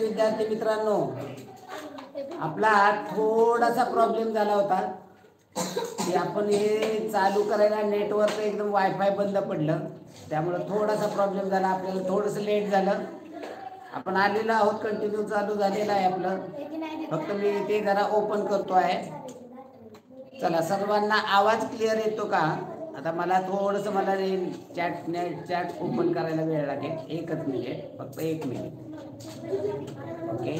विद्यार्थी मित्रांनो, आपला थोडासा प्रॉब्लेम झाला होता की आपण हे चालू करायला नेटवर्क एकदम वायफाय बंद पडलं, त्यामुळे थोडासा प्रॉब्लेम झाला. आपल्याला थोडंसं लेट झालं. आपण आलेलो आहोत, कंटिन्यू चालू झालेलं आहे आपलं. फक्त मी ते जरा ओपन करतो आहे. चला, सर्वांना आवाज क्लिअर येतो का? आता मला थोडंसं मला चॅट ओपन करायला वेळ लागेल. एकच मिनिट, फक्त 1 मिनिट. ओके,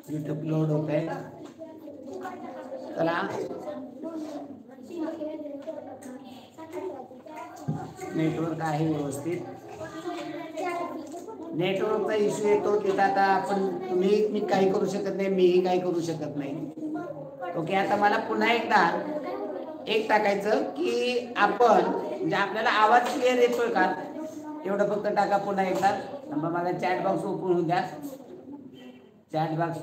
यूट्यूब लोड होत आहे. चला, नेटवर्क आहे व्यवस्थित. नेटवर्कचा इश्यू येतो तिथं. आता आपण मी काही करू शकत नाही, मीही काही करू शकत नाही. ओके, आता मला पुन्हा एकदा एक टाकायचं की आपण म्हणजे आपल्याला आवाज क्लिअर येतोय का एवढं फक्त टाका पुन्हा एकदा. मग मला चॅट बॉक्स ओपन होऊ द्या. चॅट बॉक्स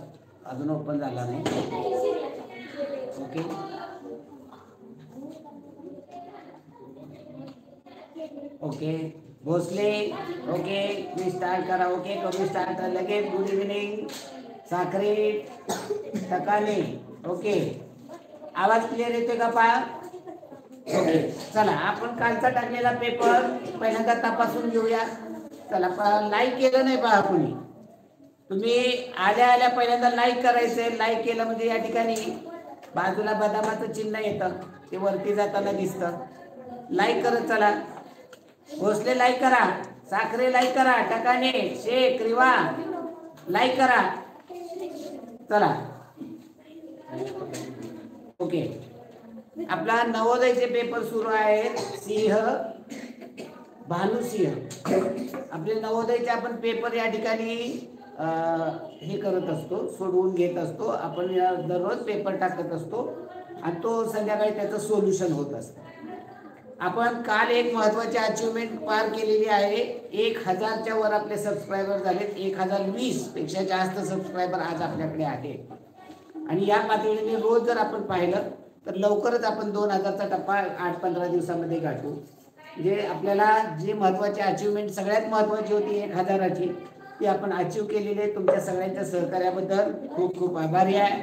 अजून ओपन झाला नाही. ओके, ओके भोसले, ओके मी स्टार्ट करा. ओके, करू स्टार्ट लगेच. Good evening Sakhare Takale. Okay, आवाज क्लिअर येतोय का पहा? ओके, चला आपण कालचा टाकलेला पेपर पहिल्यांदा तपासून घेऊया. चला, लाईक केलं नाही पहा कुणी? तुम्ही आल्या पहिल्यांदा लाईक करायचंय. लाईक केलं म्हणजे या ठिकाणी बाजूला बदामाचं चिन्ह येतं, ते वरती जाताना दिसतं. लाईक करत चला. भोसले लाईक करा, साखरे लाईक करा, टकाने, शेख, रिवा लाईक करा. चला, ओके, आपला नवोदयचे पेपर सुरू आहेत. सिंह, भानुसिंह, आपले नवोदयचे आपण पेपर या ठिकाणी हे करत असतो, सोडवून घेत असतो. आपण दररोज पेपर टाकत असतो आणि तो संध्याकाळी त्याचं सोल्युशन होत असतं. आपण काल एक महत्वाची अचिव्हमेंट पार केलेली आहे. 1000च्या वर आपले सबस्क्रायबर झालेत. 1020 पेक्षा जास्त सबस्क्रायबर आज आपल्याकडे आहेत. आणि या पातळीने रोज जर आपण पाहिलं तर लवकरच आपण 2000चा टप्पा 8-15 दिवसामध्ये गाठू. म्हणजे आपल्याला जी महत्वाची अचिव्हमेंट सगळ्यात महत्वाची होती 1000ची, ती आपण अचीव केलेली आहे. तुमच्या सगळ्यांच्या सहकार्याबद्दल खूप खूप आभारी आहे.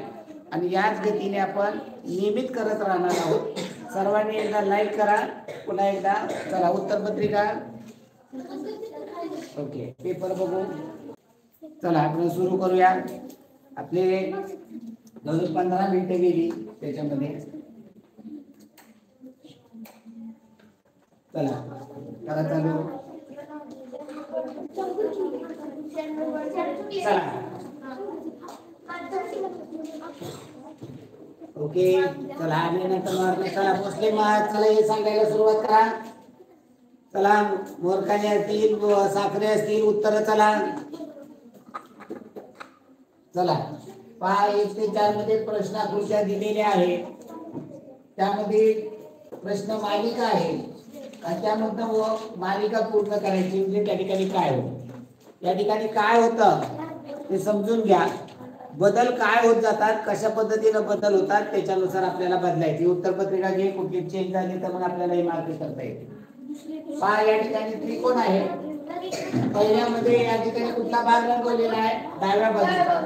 आणि याच गतीने आपण नियमित करत राहणार आहोत. सर्वांनी एकदा लाईक करा, पुन्हा एकदा. चला, उत्तरपत्रिका. ओके, पेपर बघू. चला, आपण सुरू करूया. आपले 15 मिनिटे गेली त्याच्यामध्ये. चला, करा चालू. चला, ओके, चला आल्यानंतर चला भोसले महाराज, चला हे सांगायला सुरुवात करा. चला, मोरकाने असतील, साखरे असतील, उत्तर चला. चला, पहा 1 ते 4 मध्ये प्रश्न आकृत्या दिलेल्या आहेत. त्यामध्ये प्रश्न मालिका आहे आणि त्यामधनं मालिका पूर्ण करायची. म्हणजे त्या ठिकाणी काय होतं, या ठिकाणी काय होतं ते समजून घ्या. बदल काय होत जातात, कशा पद्धतीने बदल होतात, त्याच्यानुसार आपल्याला बदलायची. उत्तरपत्रिका घे, कुठली चेंज झाली तर मग आपल्याला हे मार्क करता येते. पहा, या ठिकाणी त्रिकोण आहे. पहिल्यामध्ये या ठिकाणी कुठला भाग रंगवलेला आहे? डाव्या बाजूचा.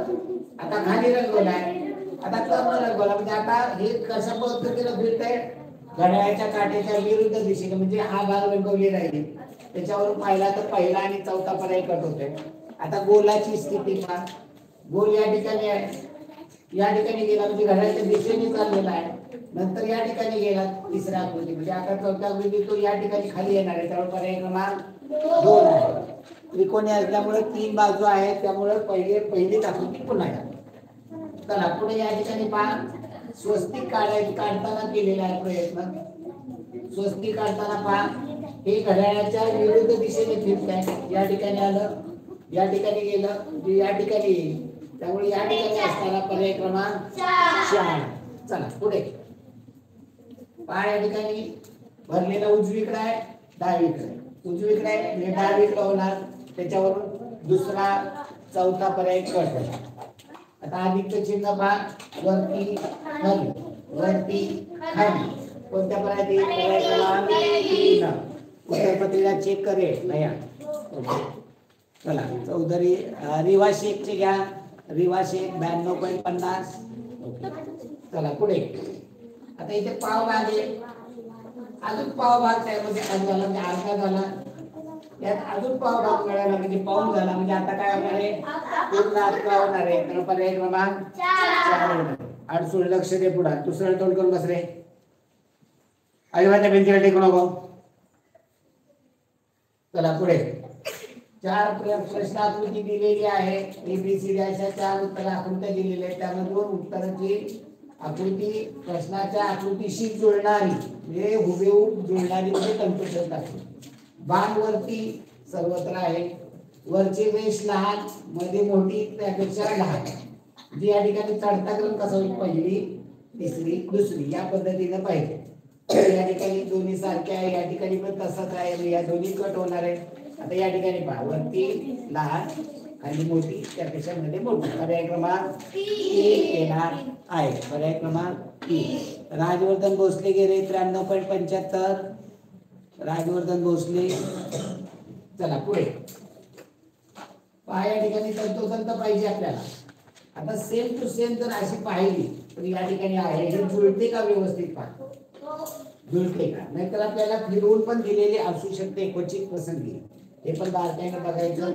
आता खाली रंगवला आहे, आता कर्ण रंगवला. म्हणजे आता हे कशा पद्धतीने फिरतंय? घड्याळाच्या काट्याच्या विरुद्ध दिशेने. म्हणजे हा भाग रंगवलेला आहे. त्याच्यावरून पाहिला तर पहिला आणि चौथा पर्याय कट होतोय. आता गोलाची स्थिती पहा. गोल या ठिकाणी आहे, या ठिकाणी गेला म्हणजे घड्याळाच्या दिशेने चाललेला आहे. नंतर या ठिकाणी गेला तिसऱ्या आकृती, म्हणजे आता चौथ्या आकृती तो या ठिकाणी खाली येणार आहे. त्यामुळे पर्याय क्रमांक 2 आहे. त्रिकोणी असल्यामुळे 3 बाजू आहेत, त्यामुळे पहिली आकृती पुन्हा या. चला, पुढे या ठिकाणी पहा, स्वस्तिक काढताना केलेला आहे प्रयत्न. स्वस्तिक काढताना पहा, हे घड्याळाच्या विरुद्ध दिशेने फिरत आहे. या ठिकाणी आलं, या ठिकाणी गेलं, या ठिकाणी येईल. त्यामुळे या ठिकाणी असताना पर्याय क्रमांक 4. चला, पुढे पहा, या ठिकाणी भरलेला उजवीकडे आहे, डावीकडे. उजवीकडे आहे म्हणजे डावीकडे होणार. त्याच्यावरून दुसरा चौथा पर्याय कट होणार. आता अधिकचं चिन्ह पहा, वरती खाली वरती खाली, कोणत्या पर्यायात? पर्याय क्रमांक 3. उत्तरपत्रिका चेक करेल नया. चला चौधरी रिवा शेखचे घ्या. रिवा शेख 92.50. चला पुढे. आता इथे पाव भाग आहे, अजून पाव भाग त्यामध्ये झाला म्हणजे अर्धा झाला, यात अजून पाव भाग मिळाला म्हणजे पाऊण झाला, म्हणजे आता काय होणार आहे? पूर्ण 11 होणार आहे. तर पर्याय क्रमांक 4 होणार. अडसूळ लक्ष दे पुढे. तू सरळ तोंड करून बस रे, अजिबात भिंतीला टेकू नको. चला पुढे. 4 प्रश्न आकृती दिलेली आहे. एबीसी अशा 4 उत्तर आकृत्या दिलेल्या आहेत. त्यामधून उत्तराची आकृती प्रश्नाच्या आकृतीशी जुळणारी म्हणजे हुबेहूब जुळणारी म्हणजे तंतोतंत आहे. बाण वरती सर्वत्र आहे, वरची रेष लहान मध्ये मोठी त्यापेक्षा लहान. जी या ठिकाणी चढता क्रम कसा होईल? पहिली तिसरी दुसरी या पद्धतीने पाहिजे. या ठिकाणी दोन्ही सारखे आहे, या ठिकाणी पण तसंच आहे, या दोन्ही कट होणार आहे. आता या ठिकाणी पहा, वरती लहान आणि मोठी त्यापेक्षा मध्ये मोठी. पर्याय क्रमांक 3 येणार आहे. पर्याय क्रमांक 3. राजवर्धन भोसले गेले 93.75. राजवर्धन भोसले. चला पुढे. पहा या ठिकाणी तंतोतंत पाहिजे आपल्याला. आता सेम टू सेम जर अशी पाहिली तर या ठिकाणी आहे, हे जुळते का व्यवस्थित? पहा जुळते का, नाहीतर आपल्याला फिरवून पण दिलेली असू शकते क्वचित प्रसंगी. हे पण बारकाईने बघायचं.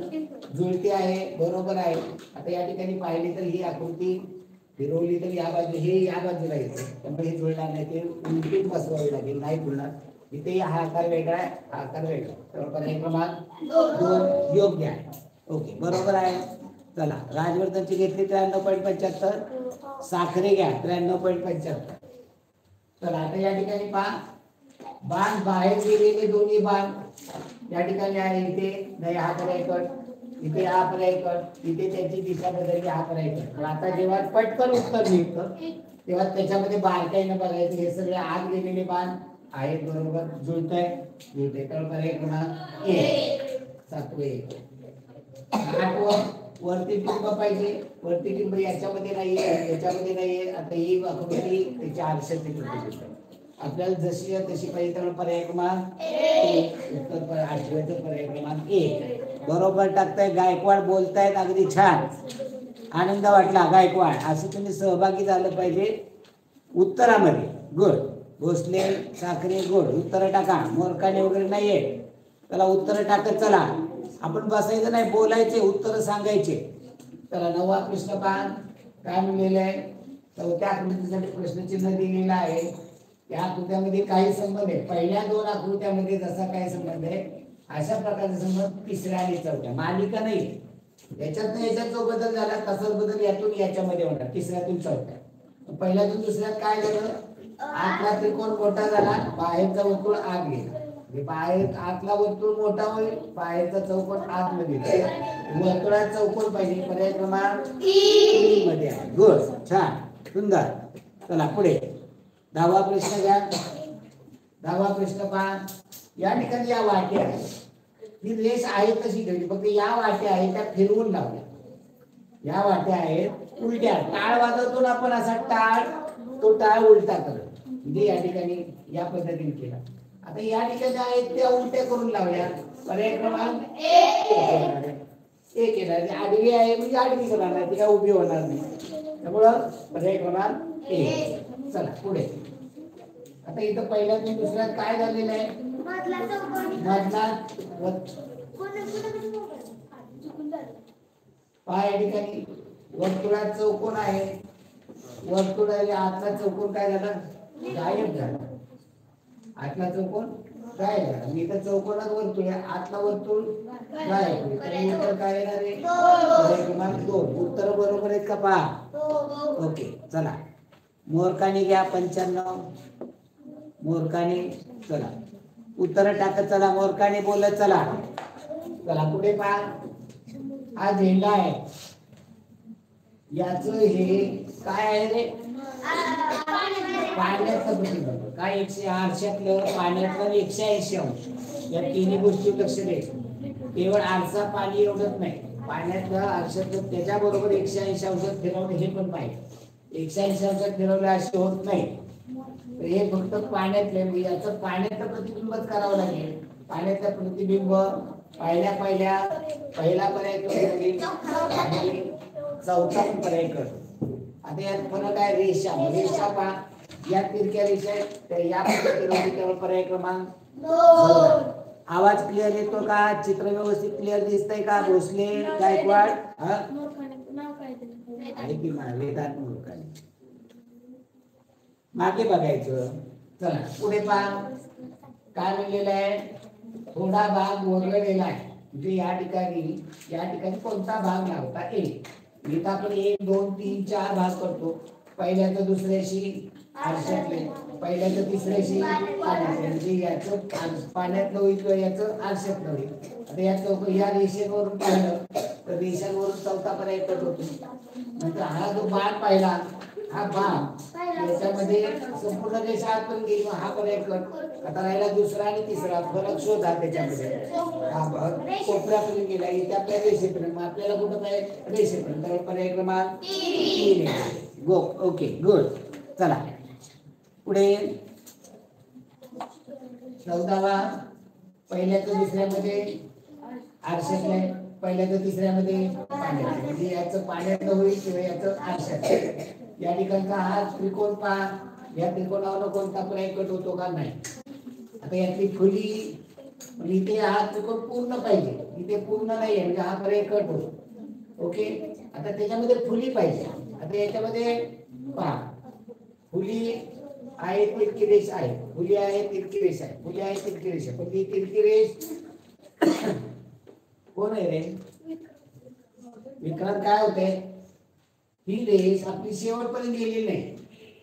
जुळते आहे, बरोबर आहे. आता या ठिकाणी पाहिली तर ही आकृती फिरवली तर या बाजू हे या बाजूला येते, त्यामुळे हे जुळणार नाही, ते उलटीत बसवावे लागेल, नाही जुळणार. इथे हा आकार वेगळा आहे, हा आकार वेगळा. तर पर्याय क्रमांक 2 योग्य आहे. ओके बरोबर आहे. चला राजवर्धनची घेतली 93.75. साखरे घ्या 93.75. चला आता या ठिकाणी पहा, बाण बाहेर गेलेले दोन्ही बाण या ठिकाणी आहे. इथे नाही, हा पर्याय कट, इथे हा पर्याय कट, इथे त्याची दिशा बदलली, हा पर्याय कट. आता जेव्हा पटकन उत्तर निघतं तेव्हा त्याच्यामध्ये बारकाईने बघायचं. हे सगळे आत गेलेले बाण आहेत, बरोबर जुळतंय जुळते. तर पर्याय क्रमांक 1. 7. 8 वरती टिंब पाहिजे, वरती टिंब याच्यामध्ये नाहीये, याच्यामध्ये नाहीये. आता ही आकृती त्याच्या आरशाची कृती आपल्याला जशी तशी पाहिजे, तर पर्याय क्रमांक 1. उत्तर 8वेचं पर्याय क्रमांक 1 बरोबर टाकताय. गायकवाड बोलतायत, अगदी छान, आनंद वाटला. गायकवाड असं तुम्ही सहभागी झालं पाहिजे उत्तरामध्ये. गुड. भोसले साखरे गुड. उत्तर टाका. मोरकाने वगैरे नाहीये, त्याला उत्तर टाकत चला. आपण बसायचं नाही, बोलायचे, उत्तर सांगायचे. चला 9वा प्रश्न पहा काय मिळालेलं आहे. 4थ्या आकृतीसाठी प्रश्नचिन्ह दिलेलं आहे. या आकृत्यामध्ये काही संबंध आहे. पहिल्या 2 आकृत्यामध्ये जसा काही संबंध आहे अशा प्रकारचा संबंध तिसऱ्या आणि चौथ्या. मालिका नाही, याच्यात जो बदल झाला तसाच बदल यातून याच्यामध्ये होणार, तिसऱ्यातून चौथ्या. पहिल्यातून दुसऱ्यात काय झालं? आतला त्रिकोण मोठा झाला, बाहेरचा वर्तुळ आत गेला. बाहेर आतला वर्तुळ मोठा होईल, बाहेरचा चौकोन आतमध्ये जाईल. वर्तुळात चौकोन पाहिजे. पर्याय क्रमांक 3 मध्ये आहे. गुड, छान, सुंदर. चला पुढे. 10वा प्रश्न घ्या. 10वा प्रश्न पहा. या ठिकाणी या वाट्या ही रेष आहे तशी ठेवली, फक्त या वाट्या आहेत त्या फिरवून लावल्या. या वाट्या आहेत उलट्या. टाळ वाजवतो ना आपण असा टाळ, तो टाळ उलटा करत, म्हणजे या ठिकाणी या पद्धतीने केला. आता या ठिकाणी आहेत त्या उलट्या करून लावल्या. पर्याय क्रमांक 1 येणार. आडवी आहे म्हणजे आडवी करणार नाही, ती काय उभी होणार नाही, त्यामुळं पर्याय क्रमांक 1. चला पुढे. आता इथं पहिल्यात आणि दुसऱ्यात काय झालेलं आहे? मधला या ठिकाणी वर्तुळात चौकोन आहे. वर्तुळाच्या आतला चौकोन काय झाला? गायब झाला. आतला चौकोन गायब झाला. मी तर चौकोनात वर्तुळ आहे, आतला वर्तुळ गायब. उत्तर काय येणार आहे? पर्याय क्रमांक 2. उत्तर बरोबर आहेत का पहा. ओके चला. मोरकाने घ्या 95. मोरकाने. चला उत्तर टाकत चला. मोरकाने बोलत चला. चला पुढे पहा. हा झेंडा आहे, याच हे काय आहे रे? पाण्याचं प्रतिबिंब. काय 108 पाण्यातलं 180 अंश. या तिन्ही गोष्टी लक्ष द्यायचं. केवळ आरसा पाणी एवढंच नाही, पाण्यातलं आरशातलं त्याच्याबरोबर 180 अंशात फिरवणे हे पण पाहिजे. 180 अंशात फिरवले असे होत नाही. तर हे फक्त पाण्यातले याचं पाण्याचं प्रतिबिंबच करावं लागेल. पाण्याचं प्रतिबिंब पहिला पर्याय आणि चौथा पण पर्याय करतो. आता यात फरक आहे रेषा. रेषा पहा, या तिरक्या रेषा आहेत, या पद्धतीने पर्याय क्रमांक 2. आवाज क्लिअर येतो का? चित्र व्यवस्थित क्लिअर दिसतंय का? भोसले, गायकवाड मागे बघायचं. चला पुढे पहा, काय लिहिलेलं आहे? थोडा भाग वगळलेला आहे. म्हणजे या ठिकाणी कोणता भाग लावता येईल? इथं आपण 1 2 3 4 भाग करतो. पहिल्याचं दुसऱ्याशी आरशातले, पहिल्याचं तिसऱ्याशी पाण्यातले, म्हणजे याचं पाण्यातलं होईल किंवा याचं आरशातलं होईल. आता याचं या रेषेवरून पाहिलं तर रेषांवरून चौथा पर्याय कट होतो. म्हणजे हा जो बाण पाहिला, हा बाण याच्यामध्ये संपूर्ण रेषा आत पण गेली, हा पर्याय कट. आता राहिला दुसरा आणि तिसरा, फरक शोधा त्याच्यामध्ये. हा कोपऱ्यापर्यंत गेला, इथे आपल्या रेषेपर्यंत, मग आपल्याला कुठं पाहिजे? रेषेपर्यंत. पर्याय क्रमांक 3. गो. Okay, good. चला पुढे 14वा, पहिल्याचं दुसऱ्यामध्ये आरशातले, पहिल्याचं तिसऱ्यामध्ये पाण्यात, म्हणजे याचं पाण्यातलं होईल किंवा याचं आरशात. या ठिकाणचा हा त्रिकोण पहा, या त्रिकोणावर कोणता पर्याय कट होतो का? नाही. आता यातली फुली, इथे हा त्रिकोण पूर्ण पाहिजे, इथे पूर्ण नाही म्हणजे हा पर्याय कट होतो. ओके. आता त्याच्यामध्ये फुली पाहिजे. आता याच्यामध्ये पहा, फुली आहे, तिरकी रेष आहे, फुली आहे, तिरकी रेष आहे, फुली आहे, तिरकी रेष आहे. पण ती तिरकी रेष कोण आहे रे? विक्रांत. काय होते? ही रेष आपली शेवटपर्यंत गेलेली नाही,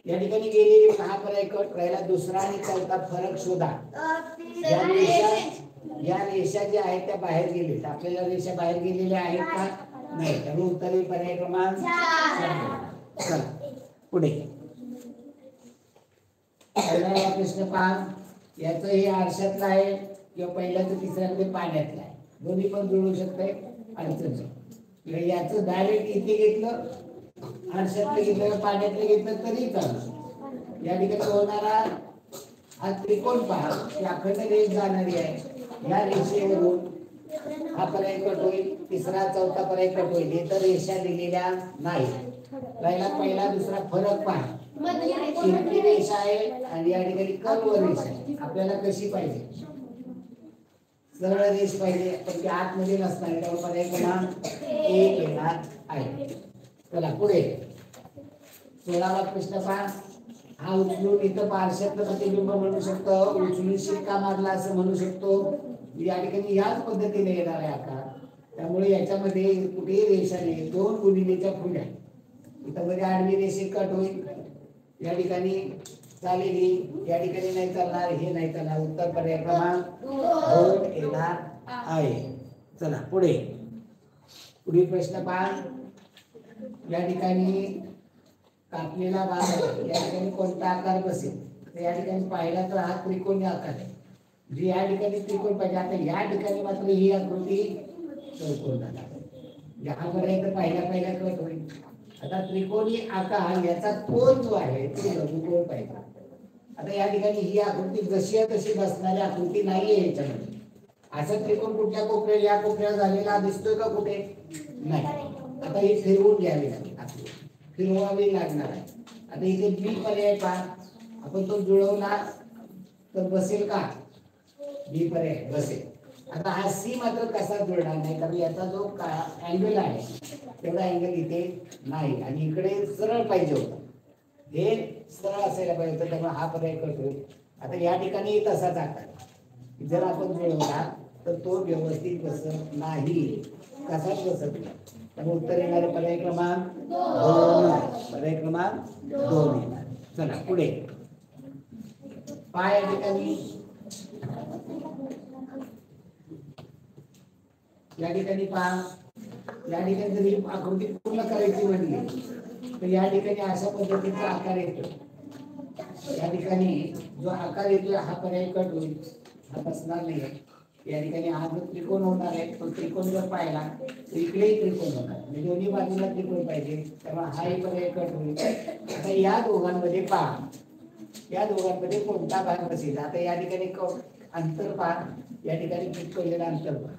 या ठिकाणी गेलेली. हा पर्याय कट. राहिला दुसरा आणि चौथा, फरक शोधा. या रेषा ज्या आहेत त्या बाहेर गेलेत. आपल्याला रेषा बाहेर गेलेल्या आहेत का? नाही. त्यामुळे उत्तर पर्याय क्रमांक 4. चला पुढे पहिला प्रश्न पहा, याचं हे आरशातलं आहे किंवा पहिल्याचं तिसऱ्यामध्ये पाण्यातलं आहे, दोन्ही पण जुळू शकते. अडचण याचं डायरेक्ट इथे घेतलं, आरशातलं घेतलं, पाण्यातलं घेतलं तरी चालतं. या ठिकाणी होणारा हा त्रिकोण पहा, ही अखंड रेष जाणारी आहे. या रेषेवरून हा पर्याय कट होईल, तिसरा चौथा पर्याय कट होईल. हे तर रेषा दिलेल्या नाही. राहिला पहिला दुसरा, फरक पहा. तिरकी रेषा आहे आणि या ठिकाणी कर्व रेष आहे. आपल्याला कशी पाहिजे? सरळ रेष पाहिजे, पण ती आतमध्ये नसणार, त्यामुळे पर्याय क्रमांक 1 येणार आहे. चला पुढे 16वा प्रश्न पहा. हा उचलून इथं आरशातलं प्रतिबिंब म्हणू शकतो, उचलून शिक्का मारला असं म्हणू शकतो. या ठिकाणी याच पद्धतीने येणार आहे आकार. त्यामुळे याच्यामध्ये कुठेही रेषा नाही, 2 गुणिलेच्या फुल्या. इथं मध्ये आडवी रेषे कट होईल, या ठिकाणी चालेली, या ठिकाणी नाही चालणार, हे नाही चालणार. उत्तर पर्याय क्रमांक 2 येणार आहे. चला पुढे पुढील प्रश्न पहा. या ठिकाणी कापलेला भाग आहे, या ठिकाणी कोणता आकार बसेल? तर या ठिकाणी पाहिला तर हा त्रिकोणी आकार आहे, जी या ठिकाणी त्रिकोण पाहिजे. आता या ठिकाणी मात्र ही आकृती चौकोन झाला, यापर्यंत पहिल्या कट होईल. आता त्रिकोणी आकार याचा कोन जो आहे तो लघुकोन पाहिजे. आता या ठिकाणी ही आकृती जशी आहे तशी बसणारी आकृती नाहीये याच्यामध्ये. असा त्रिकोण कुठल्या कोपऱ्याला, या कोपऱ्याला झालेला दिसतोय का? कुठे नाही. आता ही फिरवून घ्यावी लागेल, फिरवावी लागणार आहे. आता इथे बी पर्याय पहा, आपण तो जुळवला तर बसेल का? बी पर्याय बसेल. आता हा सी मात्र कसा जुळणार नाही, कारण याचा जो अँगल आहे तेवढा अँगल इथे नाही आणि इकडे सरळ पाहिजे होता, हे सरळ असायला पाहिजे होतं, त्यामुळे हा पर्याय कट होईल. आता या ठिकाणी तसाच आकार जर आपण जुळवला तर तो व्यवस्थित बसत नाही, कसाच बसत नाही. त्यामुळे उत्तर येणारे पर्याय क्रमांक 2. पर्याय क्रमांक 2 येणार. चला पुढे पाय. या ठिकाणी पहा, या ठिकाणी जर ही आकृती पूर्ण करायची म्हणली तर या ठिकाणी अशा पद्धतीचा आकार येतो. या ठिकाणी जो आकार येतो हा पर्याय कट होईल, हा बसणार नाही. या ठिकाणी हा जो त्रिकोण होणार आहे तो त्रिकोण जर पाहिला तर इकडेही त्रिकोण होणार म्हणजे दोन्ही बाजूला त्रिकोण पाहिजे त्यामुळे हाही पर्याय कट होईल. आता या दोघांमध्ये पहा या दोघांमध्ये कोणता भाग बसेल. आता या ठिकाणी अंतर पहा या ठिकाणी किती पडलेलं अंतर पहा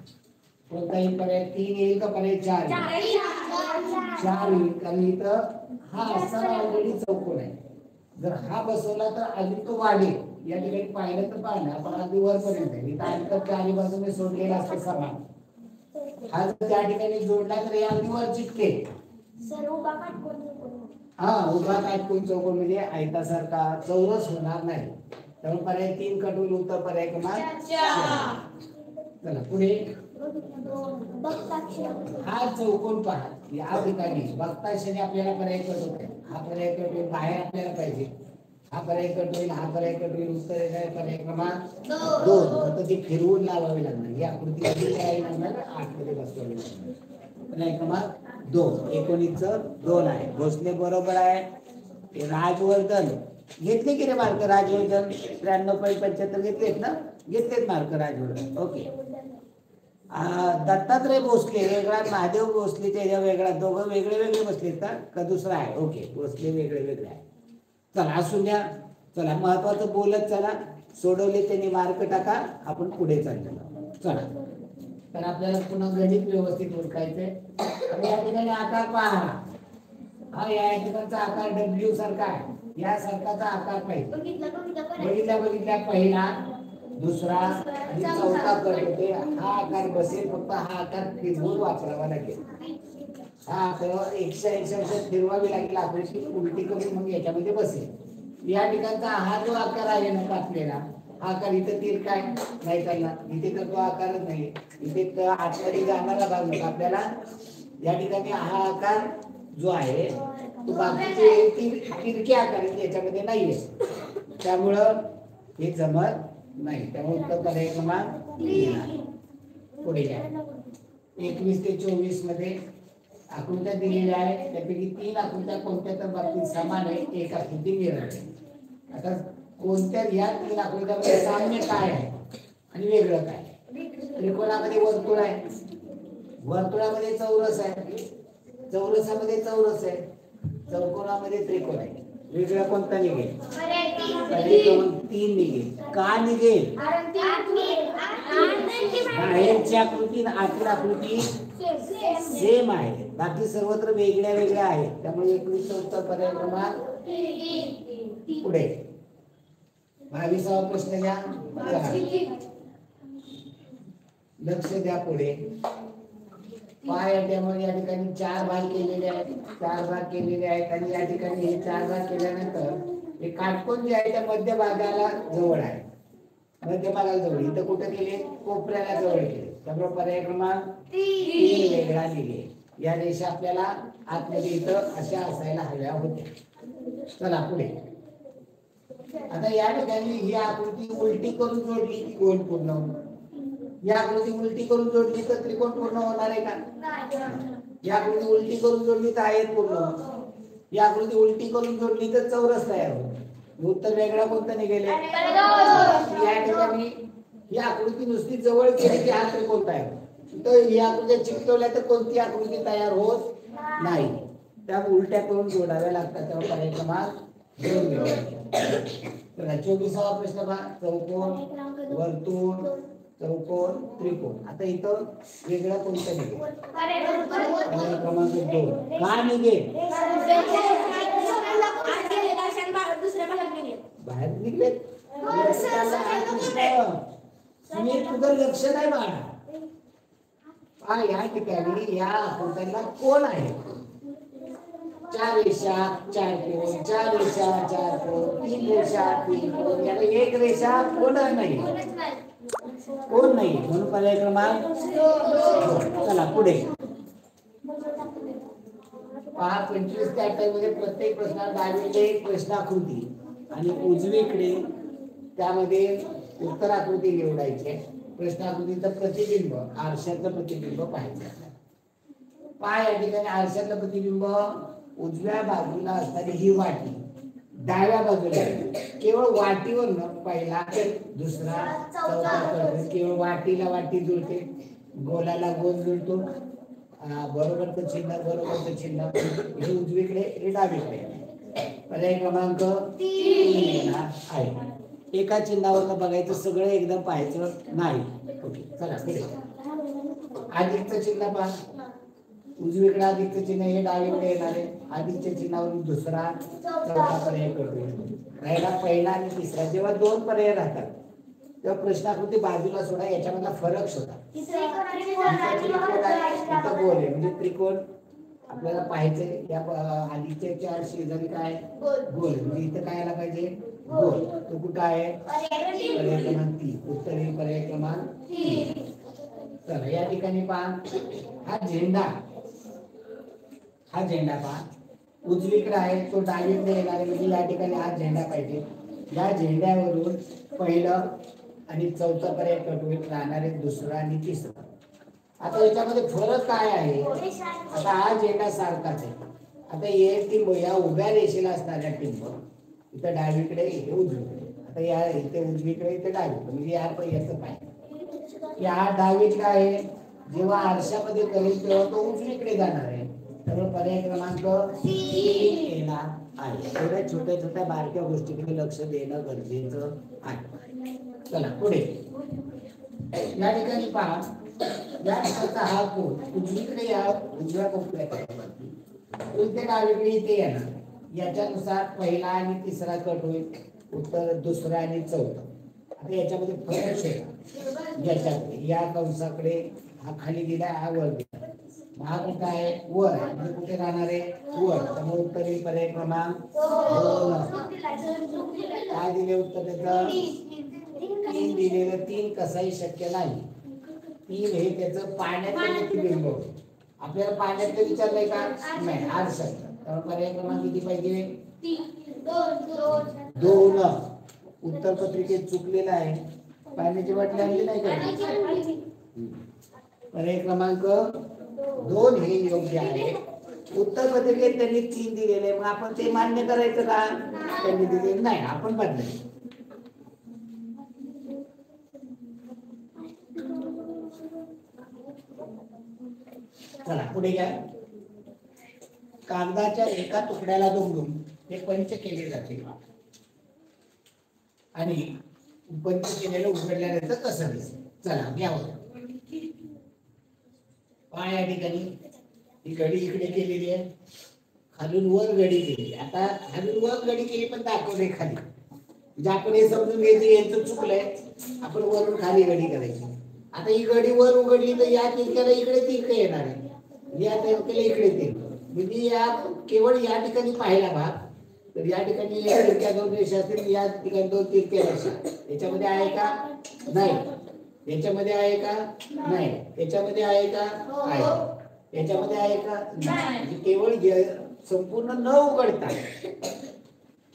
कोणताही पर्याय 3 येईल का पर्याय 4 येईल कारण इथं हा असा ऑलरेडी चौकोन आहे. जर हा बसवला तर अजून तो वाढेल. या ठिकाणी पाहिलं तर पाहिलं आपण अगदी वरपर्यंत आहे इथं अंतर चारी बाजूने सोडलेलं असतं समान. हा जर त्या ठिकाणी जोडला तर या अगदी वर चिटके हा उभा काटकोन चौकोन म्हणजे आयतासारखा चौरस होणार नाही. त्यामुळे पर्याय 3 कट होईल. उत्तर पर्याय क्रमांक 4. चला पुढे हा चौकोन पहा या ठिकाणी बघताक्षणी आपल्याला पर्याय कट होत आहे. हा पर्याय कट होईल बाहेर आपल्याला पाहिजे. हा पर्याय कट होईल हा पर्याय कट होईल. उत्तर आहे पर्याय क्रमांक 2. फक्त ती फिरवून लावावी लागणार. ही आकृती काही लागणार आतमध्ये बसवावी लागणार. पर्याय क्रमांक 2 19 2 आहे. भोसले बरोबर आहे. राजवर्धन घेतले की रे मार्क राजवर्धन 93.75 घेतलेत ना घेतलेत मार्क राजवर्धन. ओके दत्तात्रय भोसले वेगळा महादेव भोसले त्याच्या वेगळा दोघं वेगळे वेगळे बसलेत का दुसरा आहे. ओके भोसले वेगळे वेगळे आहे. चला असून द्या. चला महत्वाचं बोलत चला सोडवले त्यांनी मार्क टाका आपण पुढे चाललो. चला तर आपल्याला पुन्हा गणित व्यवस्थित ओळखायचंय. आणि या ठिकाणी आकार पहा हा या ठिकाणचा आकार डब्ल्यू सारखा आहे. या सारखाचा आकार पाहिजे बघितला पहिला दुसरा आणि चौथा कट होते. हा आकार बसेल फक्त हा आकार फिरवून वापरावा लागेल. हा आकार 180 फिरवावी लागेल आकृती उलटी करून मग याच्यामध्ये बसेल. या ठिकाणचा हा जो आकार आहे ना कापलेला हा आकार इथे तिरका आहे नाही चालणार. इथे तर तो आकारच नाही. इथे आतमध्ये जाणारा भाग नाही आपल्याला. या ठिकाणी हा आकार जो आहे तो बाकीचे तिरके आकार याच्यामध्ये नाहीये त्यामुळं हे जमत नाही. त्यामुळे उत्तर पर्याय क्रमांक 3. पुढे घ्या 21 ते 24 मध्ये आकृत्या दिलेल्या आहेत. त्यापैकी 3 आकृत्या कोणत्या तर बाबतीत समान आहे. एक आकृती निराळी. आता कोणत्या या 3 आकृत्यामध्ये साम्य काय आहे आणि वेगळं काय. त्रिकोणामध्ये वर्तुळ आहे वर्तुळामध्ये चौरस आहे चौरसामध्ये चौरस आहे चौकोनामध्ये त्रिकोण आहे. वेगळा कोणता निघेल. 3 निघेल. का निघेल बाहेरची आकृती आतली आकृती सेम आहे. बाकी सर्वत्र वेगळ्या वेगळ्या आहेत. त्यामुळे 21 उत्तर पर्याय क्रमांक पुढे 22वा प्रश्न घ्या. लक्ष द्या पुढे त्यामुळे या ठिकाणी 4 भाग केलेले आहेत. 4 भाग केलेले आहेत आणि या ठिकाणी हे 4 भाग केल्यानंतर हे काटकोन जे आहे त्या मध्यभागाला जवळ आहे. मध्यभागाला जवळ इथं कुठं केले कोपऱ्याला जवळ केले. त्यामुळे पर्याय क्रमांक 3 वेगळा निघेल. या रेषा आपल्याला आतमध्ये इथं अशा असायला हव्या होत्या. चला पुढे आता या ठिकाणी ही आकृती उलटी करून जोडली की गोल पूर्ण होणार. या आकृती उलटी करून जोडली तर त्रिकोण पूर्ण होणार आहे का. या आकृती उलटी करून जोडली तर आयत पूर्ण होणार. या आकृती उलटी करून जोडली तर चौरस तयार होईल. उत्तर वेगळा कोणता निघेल. या ठिकाणी ही आकृती नुसती जवळ केली की हा त्रिकोण तयार होतो. तर ही आकृती चिकटवल्या तर कोणती आकृती तयार होत नाही. त्या उलट्या करून जोडाव्या लागतात. तेव्हा पर्याय क्रमांक 2 तर 24वा प्रश्न पहा. चौकोन वर्तुळ चौकोन त्रिकोण. आता इथं वेगळा कोणता निघेल. पर्याय क्रमांक 2 का निघेल. बाहेर निघले तुझं लक्ष नाही बाळा. या ठिकाणी या आकृत्याला कोण आहे. 4 रेषा 4 कोण 4 रेषा 4 कोण 3 रेषा 3 कोण याला एक रेषा कोण नाही म्हणून पर्याय क्रमांक 2. चला पुढे 25 ते 28 मध्ये प्रत्येक प्रश्नात डावीकडे एक प्रश्नाकृती आणि उजवीकडे त्यामध्ये उत्तर आकृती निवडायची. प्रश्नाकृतीचं प्रतिबिंब आरशाचं प्रतिबिंब पाहायचं. या ठिकाणी आरशाचं प्रतिबिंब उजव्या बाजूला असणारी ही वाटी डाव्या बाजूला केवळ वाटीवर न पहिला दुसरा चौथा कटोरी केवळ वाटीला वाटी जुळते, गोलाला गोल जुळतो, बरोबरचं चिन्ह बरोबरचं चिन्ह हे उजवीकडे हे डावीकडे. पर्याय क्रमांक 3 येणार आहे. एका चिन्हावरनं बघायचं, सगळं एकदम पाहायचं नाही. ओके चला पुढे. अधिकचं चिन्ह पहा, उजवीकडे अधिकचं चिन्ह हे डावीकडे येणार आहे. अधिकच्या चिन्हावरून दुसरा चौथा पर्याय करतो. राहिला पहिला आणि तिसरा. जेव्हा दोन पर्याय राहतात तेव्हा प्रश्नाकृती बाजूला सोडा, याच्यामधला फरक शोधा. गोल आहे म्हणजे त्रिकोण आपल्याला पाहायचंय. या अधिकच्या चार शेजारी काय गोल, म्हणजे इथं काय आला पाहिजे गोल. तो कुठं आहे पर्याय क्रमांक 3. उत्तर हे पर्याय क्रमांक 3. चला या ठिकाणी पहा, हा झेंडा पहा उजवीकडे आहे, तो डावीकडे येणार आहे, म्हणजे या ठिकाणी हा झेंडा पाहिजे. या झेंड्यावरून पहिलं आणि चौथा पर्याय कटवीत राहणारे दुसरा आणि तिसरा. आता याच्यामध्ये फरक काय आहे? आता हा झेंडा सारखाच आहे. आता हे टिंब या उभ्या रेषेला असणाऱ्या टिंब इथं डावीकडे इथे उजवीकडे, आता या इथे उजवीकडे इथे डावीकडे, म्हणजे याचं पाय या डावीकडे आहे. जेव्हा आरशामध्ये करेल तेव्हा तो उजवीकडे जाणार आहे. तर पर्याय क्रमांक 3 येणार आहे. थोड्या छोट्या छोट्या बारक्या गोष्टीकडे लक्ष देणं गरजेचं आहे. चला पुढे. या ठिकाणी पहा, या ठिकाणचा हा कोण उजवीकडे या उजव्या कोपऱ्यात इथे डावीकडे इथे येणार. याच्यानुसार पहिला आणि तिसरा कट होईल, उत्तर दुसरा आणि चौथा. आता याच्यामध्ये फरक आहे. याच्याकडे या कंसाकडे हा खाली गेला, हा वर गेला. हा कुठं आहे वर, म्हणजे कुठे राहणार आहे वर. त्यामुळे उत्तर हे पर्याय क्रमांक 2. काय दिले उत्तर त्याचं 3 दिलेलं. 3 कसंही शक्य नाही. 3 हे त्याचं पाण्याचं प्रतिबिंब. आपल्याला पाण्यातलं विचारलंय का नाही, आरशात. त्यामुळे पर्याय क्रमांक किती पाहिजे 2. उत्तर पत्रिकेत चुकलेलं आहे. पाण्याची बाटली आणली नाही का? पर्याय क्रमांक 2 हे योग्य आहे. उत्तर पत्रिकेत त्यांनी 3 दिलेले, मग आपण ते मान्य करायचं का? त्यांनी दिलेलं नाही, आपण बदलायचं. चला पुढे घ्या. कागदाच्या एका तुकड्याला दोन हे पंच केले जाते आणि पंच केलेलं उघडल्यानंतर कसं दिसतं. चला घ्यावं. या ठिकाणी ही घडी इकडे केलेली आहे, खालून वर घडी केली. आता खालून वर घडी केली पण दाखवले खाली, म्हणजे आपण हे समजून घ्यायचं यांचं चुकलंय, आपण वरून खाली घडी करायची. आता ही घडी वर उघडली तर या तिरक्याला इकडे तिरकं येणार आहे, या तिरक्याला इकडे तिरकं. म्हणजे या केवळ या ठिकाणी पाहायला भाग, तर या ठिकाणी तिरक्या 2 रेषा असतील, या ठिकाणी 2 तिरक्या रेषा. याच्यामध्ये आहे का नाही, याच्यामध्ये आहे का नाही, याच्यामध्ये आहे का आहे, याच्यामध्ये आहे का नाही. केवळ संपूर्ण न उघडता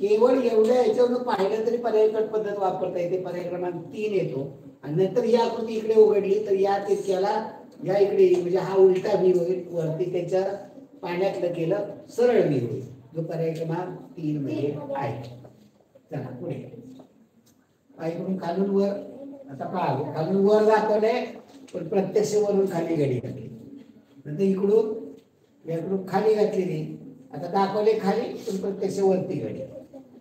केवळ एवढ्या याच्यावरून पाहिलं तरी पर्यायकट पद्धत वापरता येते. पर्याय क्रमांक 3 येतो. आणि नंतर ही आकृती इकडे उघडली तर या तिरक्याला या इकडे, म्हणजे हा उलटा व्ही होईल, वरती त्याच्या पाण्यातलं केलं सरळ व्ही होईल, जो पर्याय क्रमांक 3 मध्ये आहे. चला पुढे. पायकडून खालून वर. आता पहा, खालून वर दाखवले पण प्रत्यक्ष वरून खाली घडी घातली, नंतर इकडून खाली घातलेली. आता दाखवले खाली पण प्रत्यक्ष वरती घडी.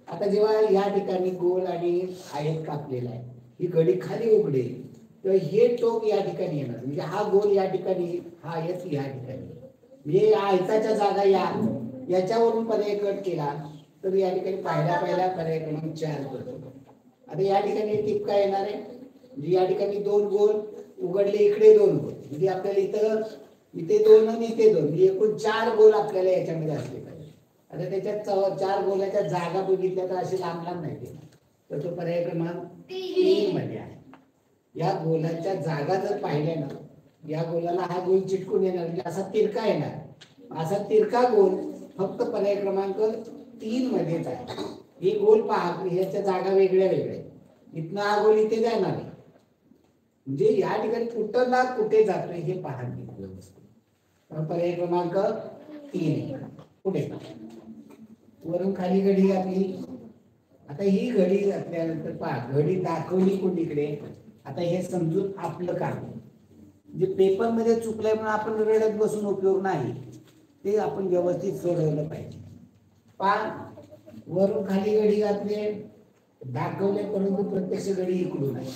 आता जेव्हा या ठिकाणी गोल आणि आयत कापलेला आहे, ही घडी खाली उघडेल तर हे टोक या ठिकाणी येणार, म्हणजे हा गोल या ठिकाणी, हा आयत या ठिकाणी. म्हणजे आयताच्या जागा याच्यावरून पर्याय कट केला तर या ठिकाणी पहिला पर्याय क्रमांक 4 करतो. आता या ठिकाणी टिपका येणार आहे, म्हणजे या ठिकाणी 2 गोल उघडले, इकडे 2 गोल, म्हणजे आपल्याला इथे 2 आणि इथे 2, म्हणजे एकूण 4 गोल आपल्याला याच्यामध्ये असले पाहिजे. आता त्याच्यात 4 गोलाच्या जागा बघितल्या तर असे लांब लांब नाही, तर तो पर्याय क्रमांक 3 मध्ये आहे. या गोलाच्या जागा जर पाहिल्या ना, या गोलाला हा गोल चिटकून येणार, म्हणजे असा तिरका येणार. असा तिरका गोल फक्त पर्याय क्रमांक 3 मध्येच आहे. हे गोल पहा, ह्याच्या जागा वेगळ्या वेगळ्या. इथनं हा गोल इथे जाणार आहे, म्हणजे या ठिकाणी कुठं ना कुठे जातोय हे पहा. पर्याय क्रमांक 3. पुढे वरून खाली घडी घातली, आता ही घडी घातल्यानंतर पहा घडी दाखवली कोणीकडे. आता हे समजून आपलं काम जे पेपर मध्ये चुकलंय म्हणून आपण रडत बसून उपयोग नाही, ते आपण व्यवस्थित सोडवलं पाहिजे. पहा वरून खाली घडी घातली दाखवले परंतु प्रत्यक्ष घडी इकडून आहे.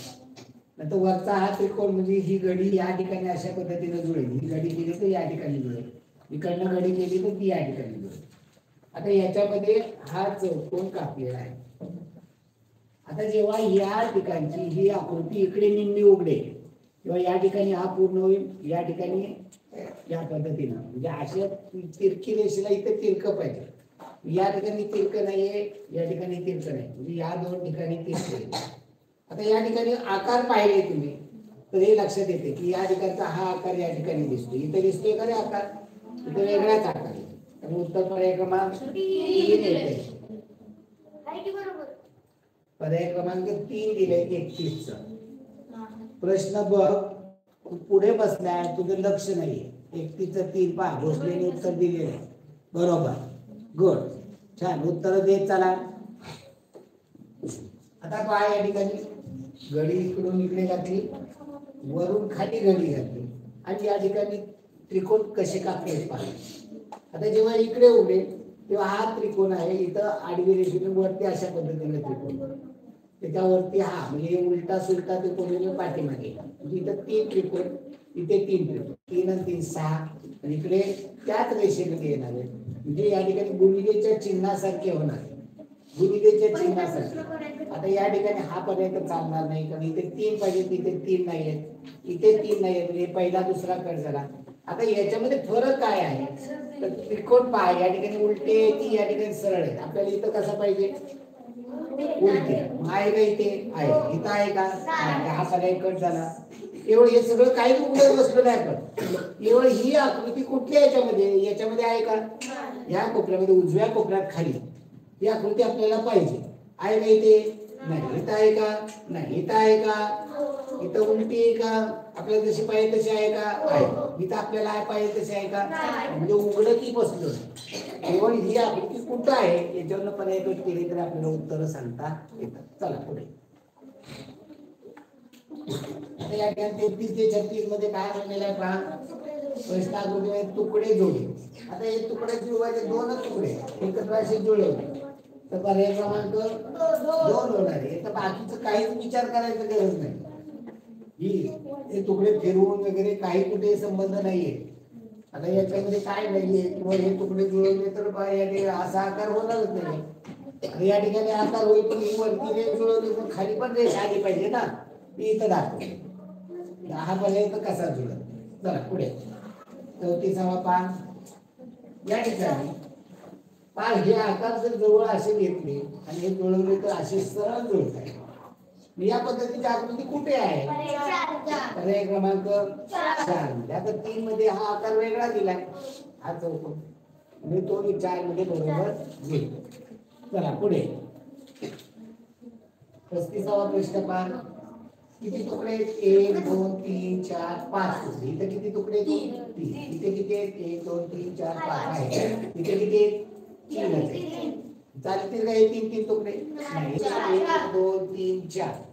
नंतर वरचा हा त्रिकोण म्हणजे ही घडी या ठिकाणी अशा पद्धतीने जुळेल. ही घडी केली तर या ठिकाणी जुळेल, इकडनं घडी केली तर ती या ठिकाणी जुळेल. आता याच्यामध्ये हा चौकोन कापलेला आहे. आता जेव्हा या ठिकाणची ही आकृती इकडे निम्मी उघडेल किंवा या ठिकाणी हा पूर्ण होईल, या ठिकाणी या पद्धतीनं म्हणजे अशा तिरकी रेषेला इथे तिरकं पाहिजे. या ठिकाणी तिरकं नाहीये, या ठिकाणी तिरकं नाही, म्हणजे या दोन ठिकाणी तिरकं. आता या ठिकाणी आकार पाहिले तुम्ही तर हे लक्षात येते की या ठिकाणचा हा आकार या ठिकाणी दिसतो, इथे दिसतोय का रे आकार, इथे वेगळाच आकार आहे. आणि उत्तर पर्याय क्रमांक 3 येते. पर्याय क्रमांक 3 दिले 31 चा प्रश्न बघ. पुढे बसलाय तुझं लक्ष नाहीये. 31 3 पहा भोसलेने उत्तर दिलेलं आहे बरोबर. गुड छान उत्तर देत चला. आता पहा या ठिकाणी घडी इकडून इकडे घातली, वरून खाली घडी घातली आणि या ठिकाणी त्रिकोण कसे कापले पहा. आता जेव्हा इकडे उघडेल तेव्हा हा त्रिकोण आहे, इथं आडवी रेषेतून वरती अशा पद्धतीने त्रिकोण, त्याच्यावरती हा म्हणजे उलटा सुलटा त्रिकोण पाठीमागे, म्हणजे इथं 3 त्रिकोण, इथे 3 त्रिकोण, 3 आणि 3 6 आणि इकडे त्याच रेषेमध्ये येणार आहे. म्हणजे या ठिकाणी गुणिलेच्या चिन्हासारखे होणार, गुणिलेच्या चिन्हासारखे. आता या ठिकाणी हा पर्यंत चालणार नाही कारण इथे 3 पाहिजे, तिथे 3 नाही आहेत, इथे 3 नाही आहेत, म्हणजे पहिला दुसरा कट झाला. आता याच्यामध्ये फरक काय आहे तर त्रिकोण पहा या ठिकाणी उलटे ती या ठिकाणी सरळ आहे. आपल्याला इथं कसा पाहिजे उलटे आहे का, इथे आहे, इथं आहे का, हा पर्याय कट झाला. एवढं हे सगळं काही उघडत बसलो नाही आपण. एवढं ही आकृती कुठल्या याच्यामध्ये आहे का, या कोपऱ्यामध्ये उजव्या कोपऱ्यात खाली ही आकृती आपल्याला पाहिजे आहे का, इथे नाही, इथं आहे का नाही, इथं आहे का, इथं उलटी आहे का, आपल्याला जशी पाहिजे तशी आहे का, आहे, इथं आपल्याला पाहिजे तशी आहे का, म्हणजे उघडत की बसलो. केवळ ही आकृती कुठं आहे याच्यावर पर्याय केली तर आपल्याला उत्तर सांगता येतात. चला पुढे. आता या ठिकाणी 33 ते 36 मध्ये काय म्हणलेलं आहे पहा, प्रश्नाकृतीमध्ये तुकडे जोडले. आता हे तुकडे जुळवायचे 2 तुकडे एकत्र असे जुळवले तर पर्याय क्रमांक 2 होणार आहे. तर बाकीचं काहीच विचार करायचा गरज नाही. हे तुकडे फिरवून वगैरे काही कुठे संबंध नाहीये. आता याच्यामध्ये काय नाहीये किंवा हे तुकडे जुळवले तर असा आकार होणारच नाही. या ठिकाणी आकार होईल पण ही वरती रेष जुळवली पण खाली पण रेष आली पाहिजे ना, ती इथं दाखवली. हा पर्याय कसा जुळत. चला पुढे 34वा पान. या ठिकाणी पहा हे आकार जर जवळ असे घेतले आणि हे जुळवले तर असे सरळ जुळतात. या पद्धतीची आकृती कुठे आहे, पर्याय क्रमांक 4. आता 3 मध्ये हा आकार वेगळा दिलाय, हा चौकोन म्हणजे तो 4 मध्ये बरोबर घेईल. चला पुढे 35वा प्रश्न पहा. किती तुकडे आहेत, 1 2 3 4 5 तुकडे. इथे किती तुकडे, 3. इथे किती आहेत, 1 2 3 4 5 आहे. इथे किती आहेत, 3 आहेत. चालतील का हे 3 तुकडे, 1 2 3 4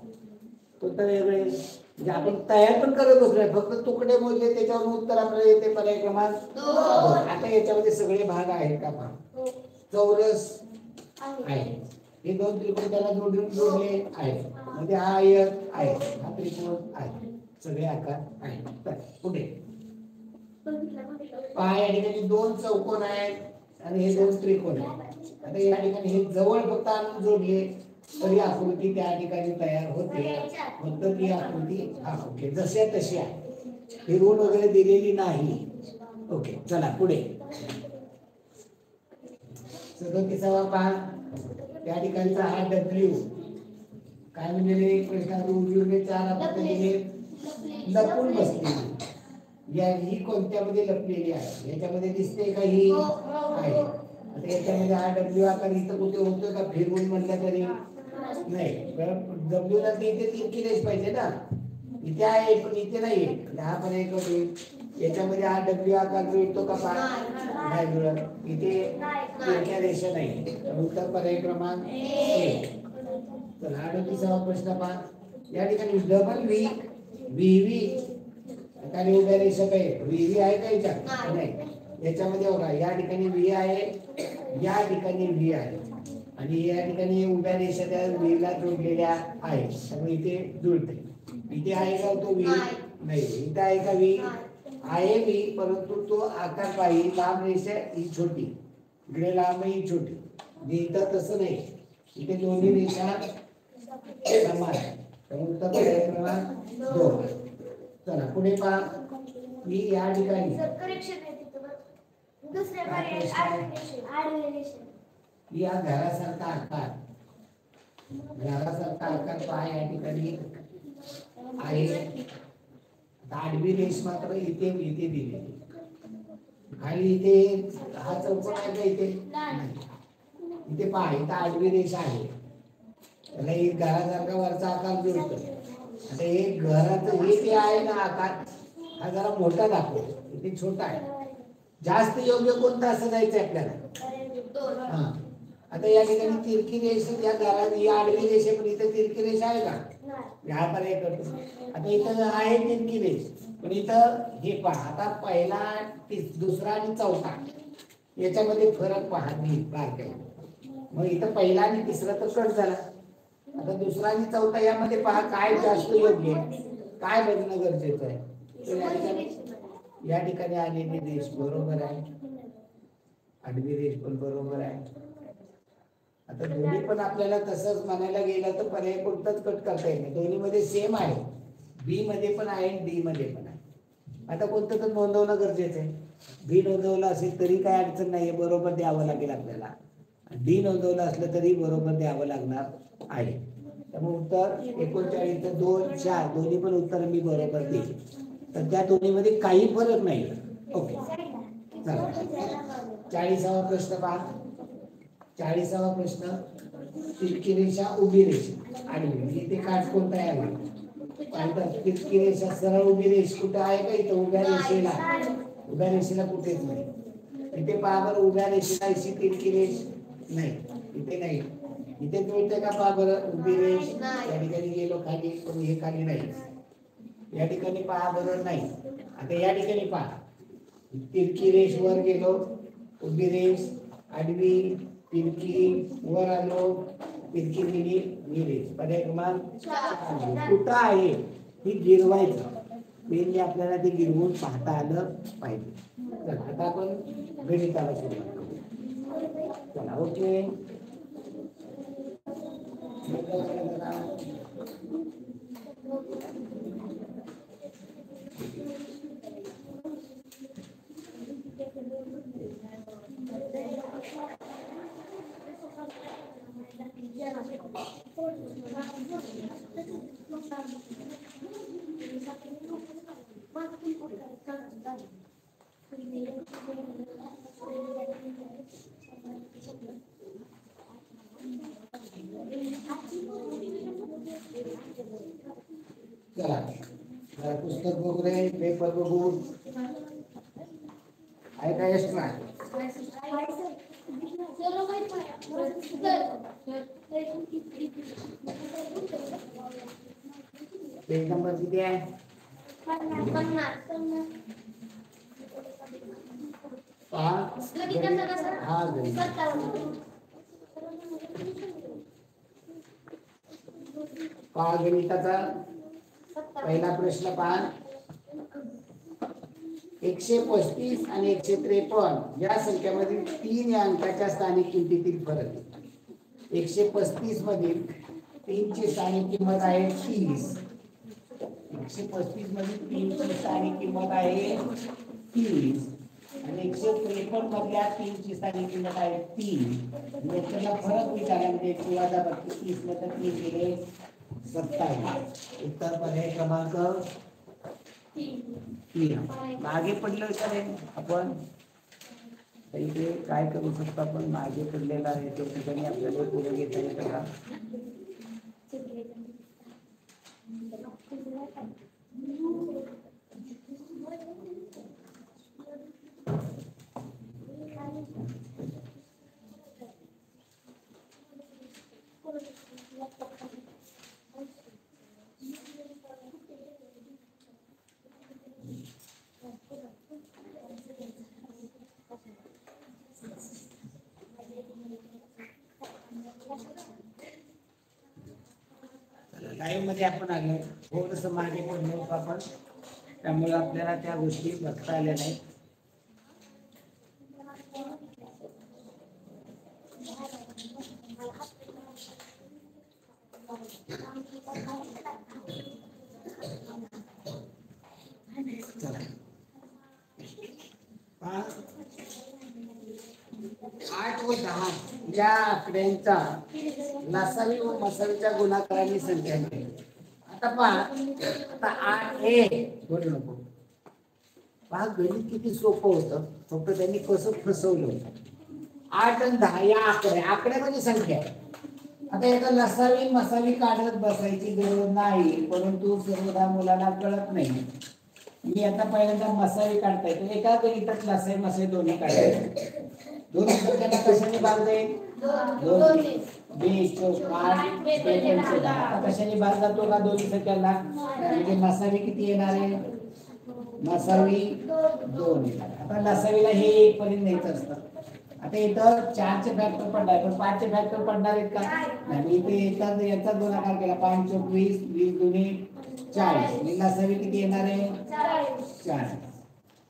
तो तर वेगळे म्हणजे आपण तयार पण करत बसलोय, फक्त तुकडे मोजले त्याच्यावर उत्तर आपल्याला येते पर्याय क्रमांक 2. आता याच्यामध्ये सगळे भाग आहेत का पहा. चौरस आहे, हे 2 त्रिकोण त्याला जोडले आहेत, म्हणजे हा आयत आहे, हा त्रिकोण आहे, सगळे आकार आहेत. पुढे पहा या ठिकाणी 2 चौकोन आहेत आणि हे 2 त्रिकोण आहेत. आता या ठिकाणी हे जवळ फक्त आणून जोडले तरी आकृती त्या ठिकाणी तयार होते. फक्त ती आकृती ओके जशा तशी आहे, फिरवून वगैरे दिलेली नाही. ओके चला पुढे 37वा पान. त्या ठिकाणचा हा डब्ल्यू काय म्हणजे प्रश्नात उजवीकडे 4 आपण लपून बसलेली, या ही कोणत्यामध्ये लपलेली आहे, याच्यामध्ये दिसते का ही आहे. आता याच्यामध्ये हा डब्ल्यू आकार इथं कुठे होतो का, फिरवून म्हटलं तरी नाही. डब्ल्यू ला इथे 3 केलेच पाहिजे ना, इथे आहे पण इथे नाही. हा पण एक याच्यामध्ये हा डब्ल्यू आकार जुळतो का नाही जुळत, इथे तिरक्या रेषा नाही. उत्तर पर्याय क्रमांक 1. चला 38वा प्रश्न पहा. या ठिकाणी डबल व्ही व्ही आणि उभ्या रेषा काय व्ही आहे का याच्यात नाही. याच्यामध्ये बघा या ठिकाणी व्ही आहे, या ठिकाणी व्ही आहे आणि या ठिकाणी उभ्या रेषा त्या व्हीला जोडलेल्या आहेत. त्यामुळे इथे जुळते. इथे आहे का तो व्ही नाही. इथे आहे का व्ही आहे व्ही, परंतु तो आकार पाहिजे लांब रेषा ही छोटी, इकडे लांब ही छोटी. इथं तसं नाही, इथे दोन्ही रेषा समान आहे. त्यामुळे उत्तर पर्याय क्रमांक 2. चला पुढे पहा. मी या ठिकाणी या घरासारखा आकार, घरासारखा आकार पहा या ठिकाणी आहे. आडवी रेष मात्र इथे इथे दिली खाली. इथे हा चौकोन आहे का इथे इथे पहा इथे आडवी रेष आहे. त्याला एक घरासारखा वरचा आकार जुळतो. आता एक घराचं हे जे आहे ना आकार हा जरा मोठा दाखवतो, इथे छोटा आहे. जास्त योग्य कोणता असं जायचं आपल्याला. हा आता या ठिकाणी तिरकी रेष या घरात ही आडवी रेष आहे, पण इथे तिरकी रेष आहे का. हा पर्याय करतो. आता इथं आहे तिरकी रेष, पण इथं हे पहा. आता पहिला दुसरा आणि चौथा याच्यामध्ये फरक पहा बारकाईने. मग इथं पहिला आणि तिसरा तर कट झाला. आता दुसरा आणि चौथा यामध्ये पहा काय जास्त योग्य आहे, काय बघणं गरजेचं आहे. या ठिकाणी आलेली रेष बरोबर आहे, आडवी रेष पण बरोबर आहे. आता दोन्ही पण आपल्याला तसंच म्हणायला गेलं तर पर्याय कोणताच कट करता येत नाही. दोन्ही मध्ये सेम आहे, बी मध्ये पण आहे डी मध्ये पण आहे. आता कोणतं तर नोंदवणं गरजेचं आहे. बी नोंदवलं असेल तरी काय अडचण नाही, बरोबर द्यावं लागेल आपल्याला. डी नोंदवलं असलं तरी बरोबर द्यावं लागणार आहे. त्यामुळे उत्तर 39 2 4 दोन्ही पण उत्तर मी बरोबर दिली. तर त्या दोन्हीमध्ये काही फरक नाही. ओके चला 40वा प्रश्न पहा. 40वा प्रश्न. तिरकी रेषा उभी रेषा आडवी इथे काटकोन तयार होईल. तिरकी रेषा सरळ उभी रेष कुठे आहे का इथं उभ्या रेषेला. उभ्या रेषेला कुठेच नाही. इथे पहा बरं उभ्या रेषेला अशी तिरकी रेष नाही, इथे नाही. इथे जुळते का पहा बरं उभी रेष. या ठिकाणी गेलो खाली पण हे खाली नाही. या ठिकाणी पहा बरं नाही. आता या ठिकाणी पहा तिरकी रेष वर गेलो, उभी रेष आडवी तिरकी वर आलो, तिरकी गेली रेष. पर्याय क्रमांक कुठं आहे ही गिरवायचं. मेनली आपल्याला ते गिरवून पाहता आलं पाहिजे. चला आता आपण गणिताला सुरुवात करू. चला ओके. चला पुस्तक बघू रे, पेपर बघू. आहे का एक्स्ट्रा. पेज नंबर किती आहे. 50. हा गणिताचा पहिला प्रश्न पहा. 135 आणि 153 या संख्यामधील 3 या अंकाच्या स्थानिक किमतीतील फरक. 135 मधील 3 ची स्थानिक किंमत आहे 30. 135 मधील 3 ची स्थानिक किंमत आहे 30 आणि 153 मधल्या 3 ची स्थानिक किंमत आहे 3. याच्याला फरक विचारला म्हणजे 30 ने तर 3 केले 27. उत्तर पर्याय क्रमांक 3. मागे पडलं विचारेल आपण इथे काय करू शकतो. आपण मागे पडलेला आहे त्या ठिकाणी आपल्याला पुढे घेता येतं का. लाईव्ह मध्ये आपण आलो, थोडस मागे पडलो होतो आपण, त्यामुळे आपल्याला त्या गोष्टी बघता आल्या नाही. चला 8 व 10 या आकड्यांचा लसावी व मसावीच्या गुणाकाराने संख्या मिळेल. आता पहा, आता 8 हे बोलू नको पहा, गणित किती सोपं होतं, फक्त त्यांनी कसं फसवलं होतं. 8 आणि 10 या आकड्या म्हणजे संख्या. आता याचा लसावी मसावी काढत बसायची गरज नाही, परंतु सर्वदा मुलांना कळत नाही. मी आता पहिल्यांदा मसावी काढता येतो, एका गणितात लसावी मसावी दोन्ही काढायचे. दोन्ही संख्यांना कशाने भाग जाईल? 2 20 चौक 8 कशाने भाग जातो का दोन्ही संख्यांना? म्हणजे मसावी किती येणार आहे? मसावी 2 येणार. आता लसावीला हे 1 पर्यंत न्यायचं असतं. आता इथं 4 चे फॅक्टर पडणार, पण 5 चे फॅक्टर पडणार आहेत का? नाही. इथे याचा गुणाकार केला, 5 चौक 20, 20 दुनी 40. लसावी किती येणार आहे? 40.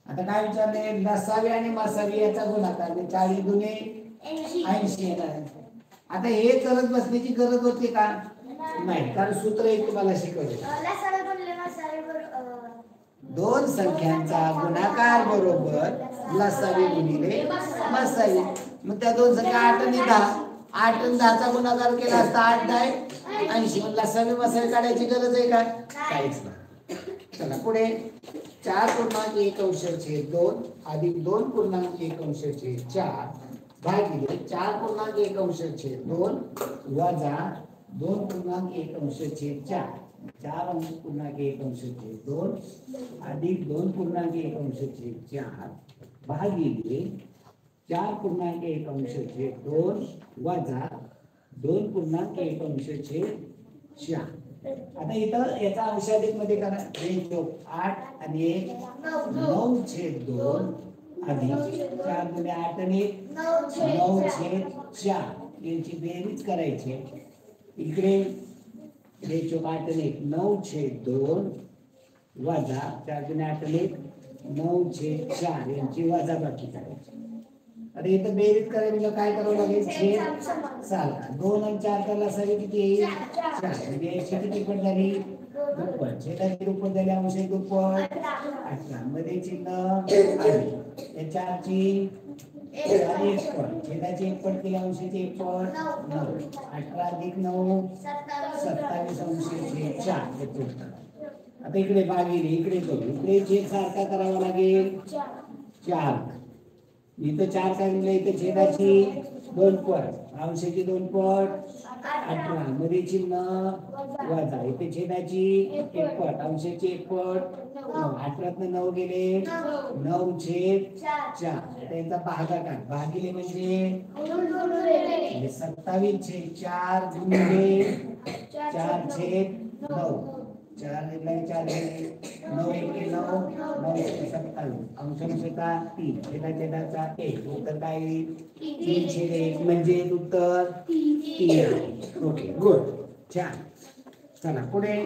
आता काय विचारले? लसावी आणि मसावी याचा गुणाकार 40 दुने 80 येणार आहे. आता हे करत बसण्याची गरज होती का? नाही, कारण सूत्र एक तुम्हाला शिकवले, दोन संख्यांचा गुणाकार बरोबर लसावी गुणिले मसावी. मग त्या दोन संख्या 8 आणि 10, 8 आणि 10 चा गुणाकार केला असता 8 10 80. मग लसावी मसावी काढायची गरज आहे का? काहीच नाही. चला पुढे 4.1/2 अधिक 2.1/4 भागिले 4.1/2 वजा 2.1/4 4.1/2 अधिक 2.1/4 भागिले 4.1/2 वजा 2.1/4. आता इथं याचा अंशाधिक मध्ये करा, 8 आणि 1 9/2 अधिक 4 दुने 8 आणि 9/4 यांची बेरीज करायची. इकडे 8 आणि 1 9/2 वजा 4 दुने 8 आणि 9/4 यांची वजाबाकी करायची. आता इथं बेरीज करायला काय करावं लागेल? छेद सारखा. 2 आणि 4 चा लसावी किती येईल? 4. म्हणजे एकशे किती पट झाली? दुप्पट. छेदाची दुप्पट झाली, अंशाची दुप्पट 18. मध्ये चिन्ह आले. या 4 ची 1 पट, छेदाची 1 पट केली, अंशाची 1 पट 9. 18 अधिक 9 27/4. आता इकडे भागिले, इकडे करू, इकडे छेद सारखा करावा लागेल 4. इथं 4 सांगितलं, इथं छेदाची 2 पट, अंशाची 2 पट 18. मध्ये चिन्ह वजा, इथे छेदाची 1 पट, अंशाची 1 पट 9. 18 9 गेले 9/4. त्यांचा भागाकार भागिले म्हणजे 27/4 गुणिले 4/9. 4 4 9 1 9 9 अंशांशचा 3 छेदाचा 1. उत्तर काय येईल? 3/1 म्हणजे उत्तर 3. ओके, गुड, छान. चला पुढे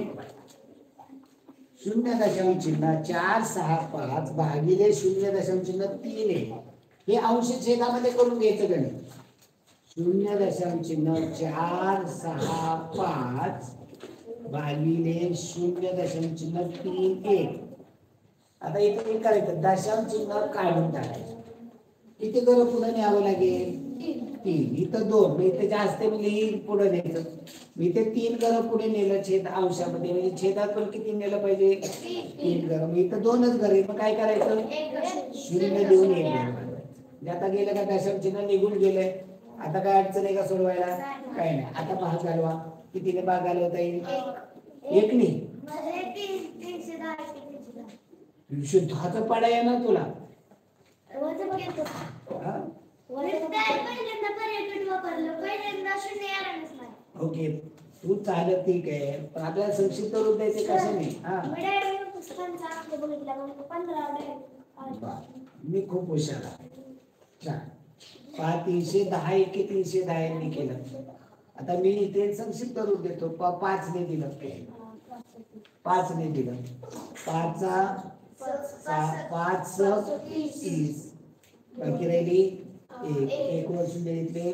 0.465 भागिले 0.3 हे अंश छेदामध्ये करून घ्यायचं गणित. 0.465 भागिले 0.31. आता इथे काय करायचं? दशांश चिन्ह काढून टाकायचं. किती घरं पुढे न्यावं लागेल? 3. इथं 2, मग इथे जास्त लिहिलं पुढे न्यायचं. मी इथे 3 घरं पुढे नेलं छेद अंशामध्ये, म्हणजे छेदात पण किती नेलं पाहिजे? 3 घरं. मग इथं 2च घरं, मग काय करायचं? 0 देऊन 1 घालवायचं. आता गेलं का दशांश चिन्ह निघून गेलंय. आता काय अडचण आहे का सोडवायला? काय नाही. आता भाग घालवा. कितीने भाग घालवता येईल? 1 ने. 310चा पाडा आहे ना तुला. ओके, तू चालत ठीक आहे, पण आपल्याला संक्षिप्त रूप द्यायचे कशाने? मी खूप हुशार आहे. 310 एके 310 यांनी केलं. आता मी इथे संक्षिप्त रूप देतो. 5 ने दिलं, 5 ने दिलं, 5 5 30, बाकी राहिली 1 वर 0 घेतले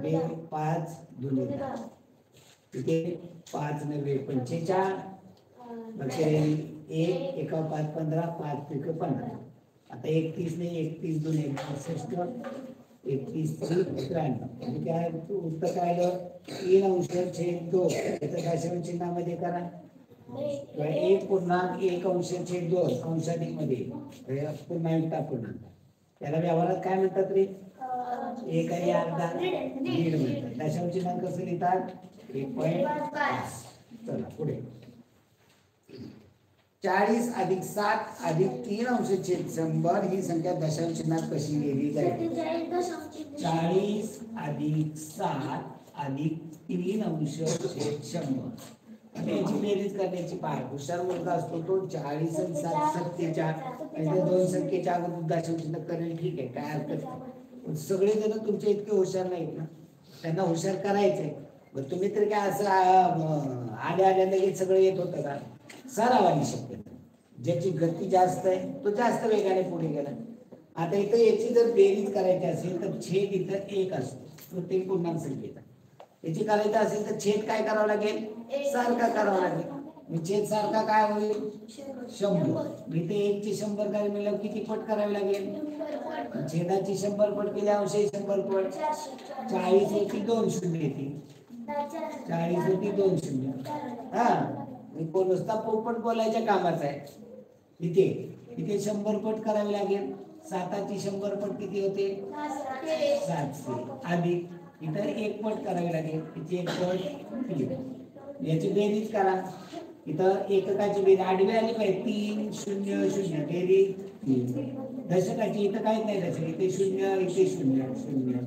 10, 5 दुने 10, इथे 5 9 45, बाकी राहिली 1 1 5 15, 5 त्रिक 15. आता 31 ने 31 दुने 65, 31 3 93. म्हणजे काय उत्तर काय आलं? 3 अंश छेद 2. याचं दशांश चिन्हामध्ये करा. 1.1 अंश छेद 2 अंशाधिक मध्ये पुन्हा एक टाकून त्याला व्यवहारात काय म्हणतात रे? 1 आणि अर्धा दीड म्हणतात. दशांश चिन्ह कसं लिहितात? 1.5. चला पुढे 40 अधिक 7 अधिक 3 अंश छेद 100 ही संख्या दशांश चिन्हात कशी लिहिली जाईल? 40 अधिक 7 अधिक 3 अंश छेद 100. आणि याची बेरीज करण्याची पाय हुशार मुलगा असतो तो 40 आणि 7 47 दोन संख्येच्या अगोदर दशांश चिन्ह करेल, ठीक आहे, काय हरकत नाही. सगळे जण तुमचे इतके हुशार नाहीत ना, त्यांना हुशार करायचंय. मग तुम्ही तरी काय असं आल्या लगेच सगळं येत होतं का? सरावानी शक्यता. ज्याची गती जास्त आहे तो जास्त वेगाने पुढे गेला. आता इथं याची जर बेरीज करायची असेल तर छेद इथं 1 असतो प्रत्येक पूर्णांक संख्येचा. याची करायचं असेल तर छेद काय करावं लागेल? सारखा करावा लागेल. छेद सारखा काय होईल? 100. इथे 1 ची 100 काय मिळालं? किती पट करावी लागेल? छेदाची 100 पट केली, अंशाची 100 पट 40 होती 2 शून्य येतील, 40 होती 2 शून्य. हा नुसता पोपट बोलायच्या कामाचा आहे. इथे 100 पट करावी लागेल. 7ची 100 पट किती होते? 700 अधिक इथं 1 पट करावी लागेल. इथे 1 पट 3. याची बेरीज करा. इथं एककाची बेरीज आडवी आली पाहिजे. 3 0 0 बेरीज 3. दशकाची इथं काहीच नाही. दशक इथे 0 इथे 0 0.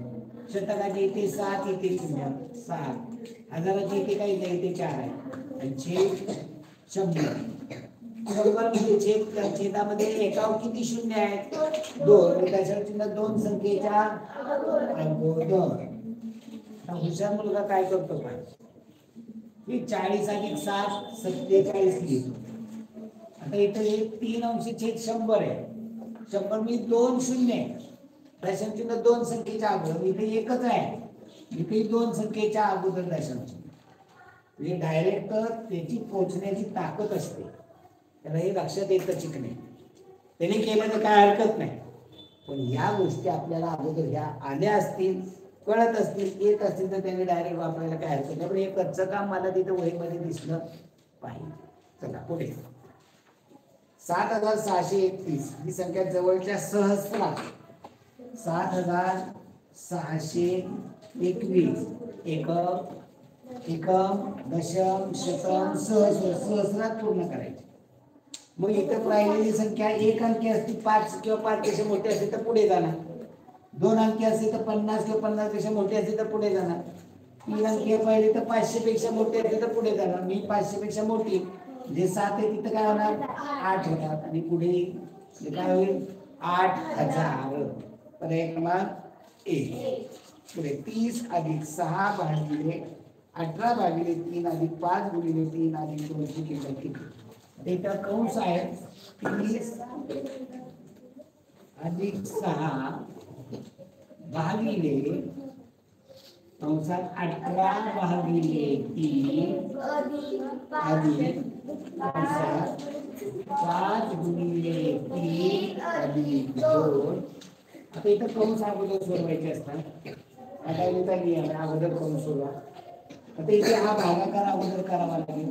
शतकाची इथे 7 इथे 0 7. हजाराची इथे काहीच नाही, इथे 4 आहे. आणि छेद 100. 100 मध्ये छेदामध्ये एकावर किती शून्य आहेत? 2. त्याच्या 2 संख्येच्या अगोदर. हुशार मुलगा काय करतो काय? 40 अधिक 7 47 लिहितो. आता इथे 3 अंश छेद 100 आहे. 100 मी 2 शून्य आहे. दशांश 2 संख्येच्या अगोदर. इथे एकच आहे. इथे 2 संख्येच्या अगोदर दशांश. म्हणजे डायरेक्ट त्याची पोहोचण्याची ताकद असते. त्याला हे लक्षात येतं शिकणे. त्याने केलं तर काय हरकत नाही. पण या गोष्टी आपल्याला अगोदर ह्या आल्या असतील, कळत असतील, येत असतील तर त्यांनी डायरेक्ट वापरायला काय हरकत नाही. पण हे कच्चं काम मला तिथं वहीमध्ये दिसलं पाहिजे. चला पुढे 7631 ही संख्या जवळच्या सहस्रात 7621 एकम दशम शतम सहस्रात पूर्ण करायची. मग इथं राहिलेली संख्या 1 अंकी असती, 5 किंवा 5 पेक्षा मोठी असते तर पुढे जाणार. 2 अंकी असते तर 50 किंवा 50 पेक्षा मोठी असते तर पुढे जाणार. 3 अंकी पाहिजे तर 500 पेक्षा मोठी असते तर पुढे जाणार. मी 500 पेक्षा मोठी जे 7 आहे तिथं काय होणार? 8 होणार. आणि पुढे काय होईल? 8000. पर्याय क्रमांक 1. पुढे 30 अधिक 6 भागिले 18 भागिले 3 अधिक 5 गुणिले 3 अधिक 2 ची किंमत किती? डेटा कंस आहे 30 अधिक 6 भागिले कंसात 18 भागिले 3 अधिक कंसात 5 गुणिले 3 अधिक 2. आता इथं कंस अगोदर सोडवायचे असतात. आता इथं अगोदर कंस सोडवा. आता इथे हा भागाकार अगोदर करावा लागेल.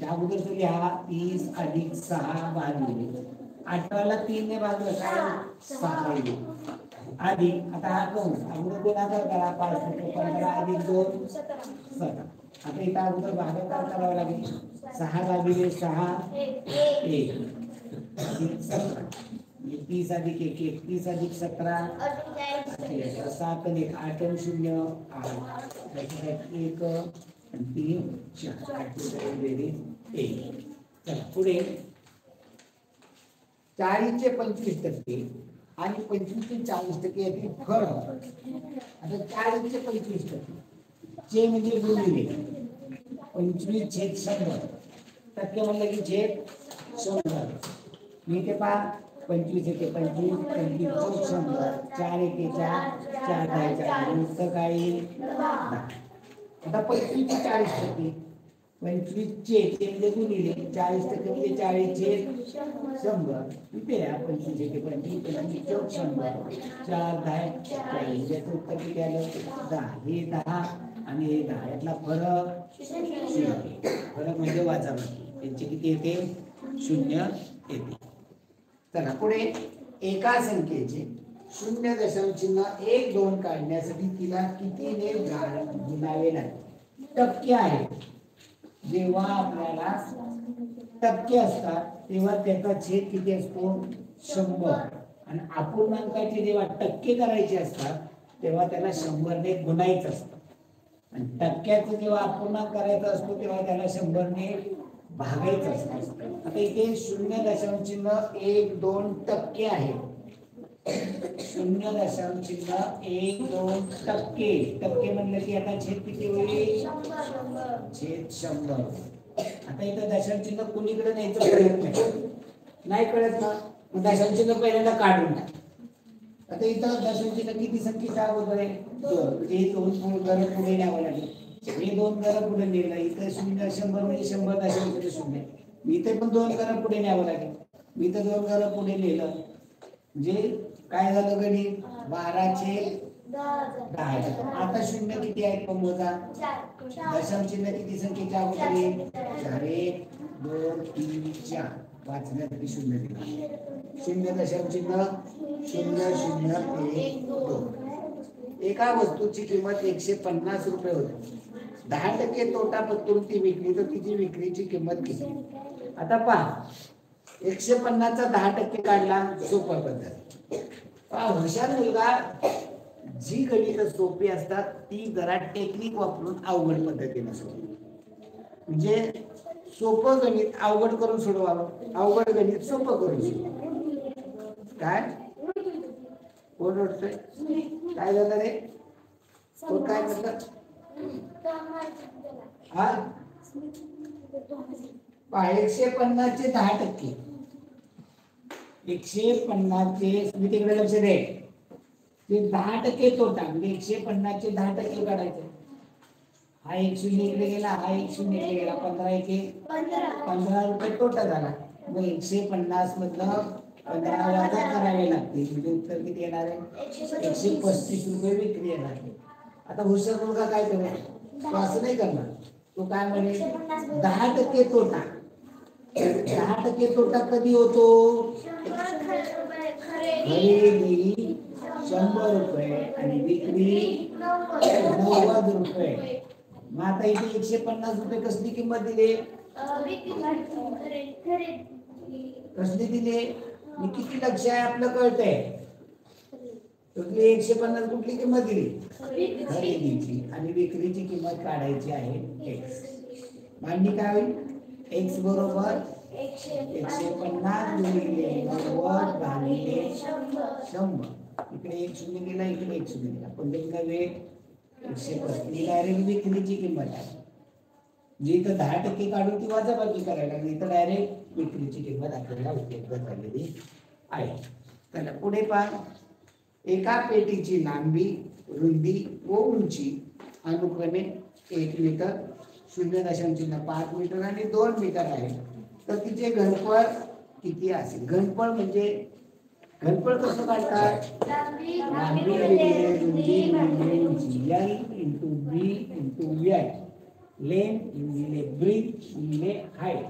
अगोदर लिहा 30 अधिक 6 भागिले 18 ला 3 ने भागलं काय? 6 येईल. अधिक आता हा कंस अगोदर गुणाकार करा. 5 15 अधिक 2 17. आता इथं अगोदर भागाकार करावा लागेल. 6 भागिले 6 1 अधिक 17. 30 अधिक 1 31 अधिक 17 7 अधिक 8 0 8 1 आणि 3 4 बेरीज 1. चला पुढे 40 चे 25% आणि 25 चे 40% यातील फरक. आता 40 चे 25% चे म्हणजे गुणिले 25/100 टक्के म्हणलं की छेद 100. मी ते पहा 25 एके 25 25 चौक 100 4 एके 4 4 10 4 नुसतं काय येईल 10. आता 25 चे 40%, 25 चे म्हणजे गुणिले 40% म्हणजे 40/100. इथे 25 एके 25 25 चौक 100 4 10 40. याचं उत्तर किती आलं 10. हे 10 आणि हे 10 यातला फरक 0. फरक म्हणजे वजाबाकी. त्यांचे किती येते 0 येते. चला पुढे एका संख्येचे 0.12 काढण्यासाठी तिला कितीने गुणावे लागते. टक्के आहे. जेव्हा आपल्याला टक्के असतात तेव्हा त्याचा छेद किती असतो 100. आणि अपूर्णांकाचे जेव्हा टक्के करायचे असतात तेव्हा त्याला 100 ने गुणायचं असतं. आणि टक्क्याचं जेव्हा अपूर्णांक करायचा असतो तेव्हा त्याला 100 ने भागायचं असतं. आता इथे 0.12 टक्के आहे. 0.12 टक्के म्हणलं की आता छेद किती होईल छेद 100. आता इथं दशांश चिन्ह कुणीकडे न्यायचं कळत नाही कळत ना, मग दशांश चिन्ह पहिल्यांदा काढून टाक. आता इथं दशांश चिन्ह किती संख्येच्या अगोदर आहे 2. हे 2 घरं पुढे न्यावं लागेल. हे 2 घरं पुढे नेलं. इथं 100 म्हणजे 100 दशांश 0. इथे पण 2 घरं पुढे न्यावं लागेल. मी इथं 2 घरं पुढे नेलं म्हणजे काय झालं गणित 12/10. आता 0 किती आहेत पण मोजा. दशांश चिन्ह किती संख्येच्या अगोदर येईल 4 1 2 3 4. वाचण्यासाठी 0 दिला. 0 दशांश चिन्ह 0 0 1 2. एका वस्तूची किंमत 150 रुपये होती. 10% तोटा पत्करून ती विकली तर तिची विक्रीची किंमत किती. आता पहा 150 चा 10% काढला सोपा पद्धत. हुशार मुलगा जी गणित सोपी असतात ती जरा टेक्निक वापरून अवघड पद्धतीने सोडवा. म्हणजे सोपं गणित अवघड करून सोडवावं, अवघड गणित सोपं करून सोडवावं. काय कोण ओळखतोय काय झालं रे कोण काय म्हटलं हा 150 चे 10%. 150 चे मी तिकडे लक्ष दे. ते 10% तोटा म्हणजे 150 चे 10% काढायचे. हा 1 0 इकडे गेला, हा 1 0 इकडे गेला. 15 एके 15 रुपये तोटा झाला. मग 150 मधलं 15 वजा करावे लागते म्हणजे उत्तर किती येणार आहे 135 रुपये विक्री येणार. आता हुशार मुलगा काय करेल तो असं नाही करणार. तो काय म्हणेल 10% तोटा. 10% तोटा कधी होतो खरेदी 100 रुपये आणि विक्री 90 रुपये. मग आता इथे 150 रुपये कसली किंमत दिली कसली दिली मी किती लक्ष आहे आपलं कळतंय. 150 कुठली किंमत दिली खरेदीची आणि विक्रीची किंमत काढायची आहे x. मांडणी काय होईल x बरोबर 150 गुणिले 90 भागिले 100. इकडे 1 0 गेला इकडे 1 0 गेला. पण नव्हे 135 डायरेक्ट विक्रीची किंमत आहे. जी इथं 10% काढून ती वजाबाकी करायला लागली तर डायरेक्ट विक्रीची किंमत आपल्याला उपलब्ध झालेली आहे. चला पुढे पहा. एका पेटीची लांबी रुंदी व उंची अनुक्रमे 1 मीटर 0.5 मीटर आणि 2 मीटर आहे तर तिचे घनफळ किती असेल. घनफळ म्हणजे घनफळ कसं काढतात लांबी गुणिले रुंदी गुणिले उंची L × B × L लेंथ गुणिले ब्रीथ गुणिले हाईट.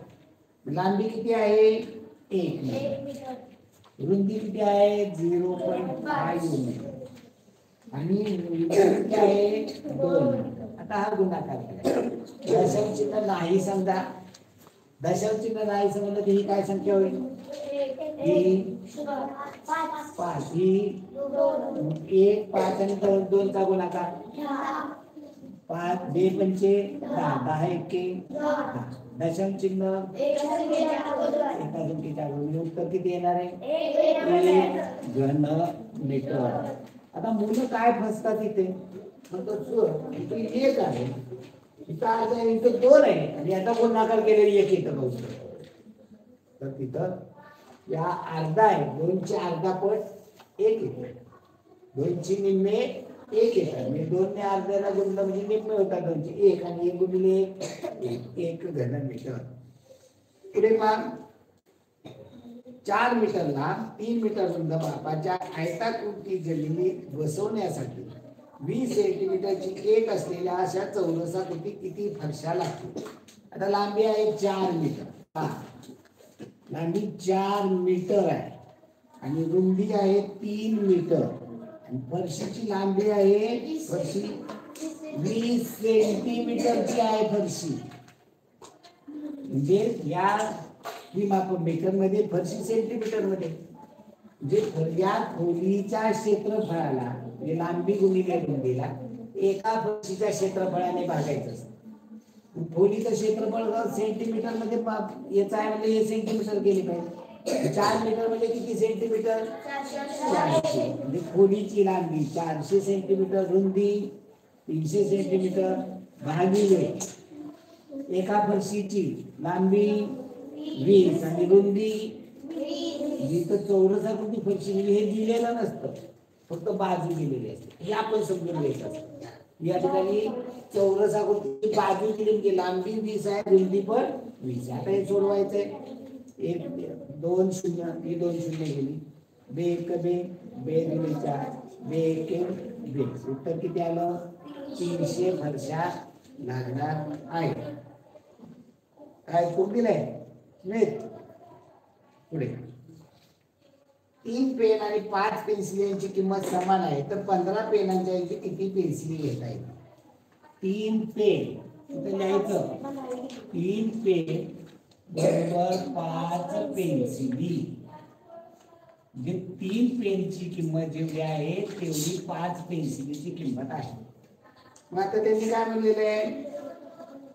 लांबी किती आहे 1 मीटर. रुंदी किती आहे 0.5 मीटर आणि किती आहे 2 मीटर. आता हा गुणाकार करा. दशांश चिन्ह नाही समजा दशांश चिन्ह नाही समजलं तर ही काय संख्या होईल ही 5 ही 1 5 आणि 2 चा गुणाकार 5 2 पंचे 10 10 एके 10. दशांश चिन्ह एका संख्येच्या अगोदर उत्तर किती येणार आहे 1 घन मीटर. आता मुलं काय फसतात इथे इथे एक आहे, इथं अर्धा आहे, इथं दोन आहे आणि याचा गुणाकार केलेली एक येतं बहुतेक. तर तिथं या अर्धा आहे, दोनचे अर्धा पट एक येते, दोनची निम्मे एक येतात म्हणजे दोन ने अर्ध्याला गुणलं म्हणजे निम्मे होतात दोनचे एक आणि एक गुणिले एक घन मीटर. पुढे मग 4 मीटर लांब 3 मीटर रुंद मापाच्या आयताकृती जमिनी बसवण्यासाठी 20 सेंटीमीटरची एक असलेल्या अशा चौरसाकृती किती फरशा लागतील? आता लांबी आहे 4 मीटर, लांबी 4 मीटर आहे आणि रुंदी आहे 3 मीटर आणि फरशीची लांबी आहे, फरशी 20 सेंटीमीटरची आहे फरशी. म्हणजे या माप मीटर मध्ये, फरशी सेंटीमीटर मध्ये, म्हणजे या खोलीच्या क्षेत्रफळाला म्हणजे लांबी गुणिले रुंदीला एका फरशीच्या क्षेत्रफळाने भागायचं असतं. खोलीचं क्षेत्रफळ सेंटीमीटर मध्ये याचा आहे म्हणजे हे सेंटीमीटर गेले पाहिजे. 4 मीटर म्हणजे किती सेंटीमीटर? 400. म्हणजे खोलीची लांबी 400 सेंटीमीटर, रुंदी 300 सेंटीमीटर भागिले एका फरशीची लांबी 20 आणि रुंदी, जिथं चौरसाकृती फरशी म्हणजे हे दिलेलं नसतं, फक्त बाजू दिलेली असते, हे आपण समजून घ्यायचं असतं. या ठिकाणी चौरसाकृती बाजू दिली म्हणजे लांबी 20 आहे, रुंदी पण 20 आहे. आता हे सोडवायचंय, 1 2 0 ही 2 0 गेली, बे एक बे, बे दिले 4, बे एक बे, उत्तर किती आलं? 300 फरशा लागणार आहे. काय खूप दिलंय पुढे 3 पेन आणि 5 पेन्सिल यांची किंमत समान आहे, तर 15 पेनांच्या ऐवजी किती पेन्सिली घेता येईल? 3 पेन इथे लिहायचं, 3 पेन बरोबर 5 पेन्सिली, म्हणजे 3 पेनची किंमत जेवढी आहे तेवढी 5 पेन्सिलीची किंमत आहे. मग आता त्यांनी काय म्हणलेलं आहे?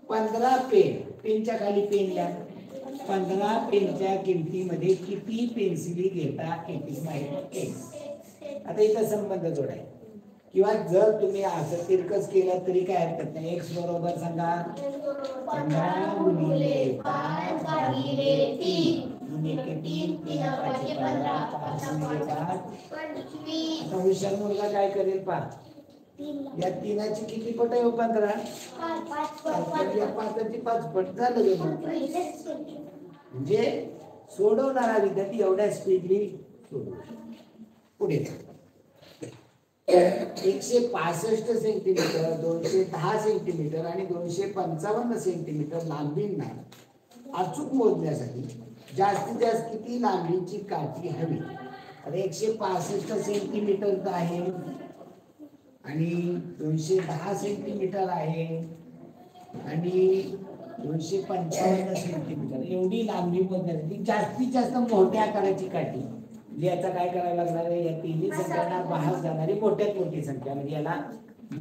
15 पेन, पेनच्या खाली पेन लिहा, 15 पेनच्या किमतीमध्ये किती पेन्सिली घेता येतील माहिती. आता इथं संबंध जोडाय किंवा जर तुम्ही असं तिरकस केलं तरी काय हरकत नाही. एक्स बरोबर सांगा 15 गुणिले 5 भागिले 3 गुणिले 3 3 5 15 5 गुणिले 5 आता हुशार मुलगा काय करेल पहा, या तीनाची किती पट आहे? 15. या 5ची 5 पट झालं. म्हणजे सोडवणारा विद्यार्थी एवढ्या स्पीडली सोडवू. पुढे 165 सेंटीमीटर, 210 सेंटीमीटर आणि 255 सेंटीमीटर लांबींना अचूक मोजण्यासाठी जास्तीत जास्त किती लांबीची काठी हवी? आता 165 सेंटीमीटर आहे आणि 210 सेंटीमीटर आहे आणि 255 सेंटीमीटर एवढी लांबी मोजण्यासाठी जास्तीत जास्त मोठ्या आकाराची काठी, म्हणजे याचा काय करायला लागणार आहे? या तिन्ही संख्यांना भाग जाणारी मोठ्यात मोठी संख्या, म्हणजे याला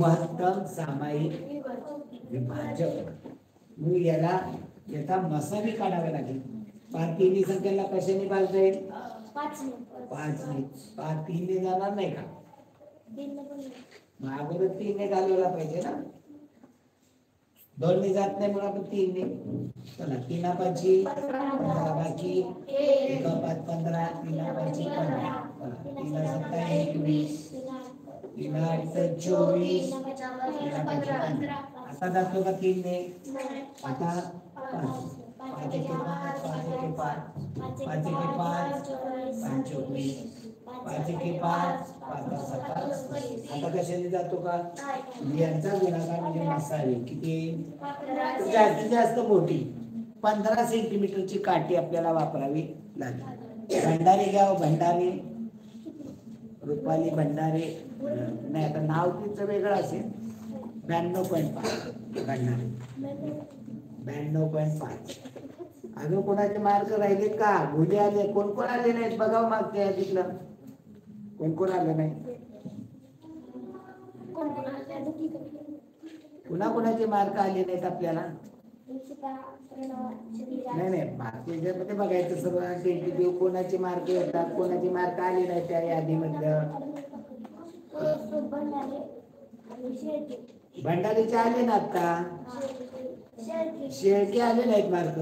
महत्तम सामायिक विभाजक. मग याला याचा मसावी काढावा लागेल. तिन्ही संख्याला कशाने भागता येईल? 5 ने. 3 ने जाणार नाही का? मग अगोदर 3 ने घालवला पाहिजे ना, 2 ने जात नाही म्हणून आपण 3 ने. चला 3 5 15 बाकी 1 5 15 3 5 15 3 7 21 3 8 24 3 5 15. आता जातो का 3 ने? आता 5 5 1 5 5 1 5 5 1 5 5 24 5 1 5 5 7. आता कशाने जातो का? यांचा गुणाकार म्हणजे मसावी किती? जास्तीत जास्त मोठी 15 सेंटीमीटरची काठी आपल्याला वापरावी लागेल. भंडारे घ्या, भंडारे, रुपाली भंडारे नाही, आता नाव तिचं वेगळं असेल. 92.5 भंडारे, 92.5. अजून कोणाचे मार्क राहिले का? भुले आले? कोण कोण आले नाहीत बघावं मागच्या यादीतलं. कोण कोण आलं नाही? पुन्हा कोणाचे मार्क आले नाहीत आपल्याला? नाही बाकीच्यामध्ये बघायचं सर्व टेंटेटिव्ह कोणाचे मार्क येतात, कोणाचे मार्क आले नाही त्या यादीमधलं. भंडारीचे आले ना आता, शेळके आले नाहीत मार्क,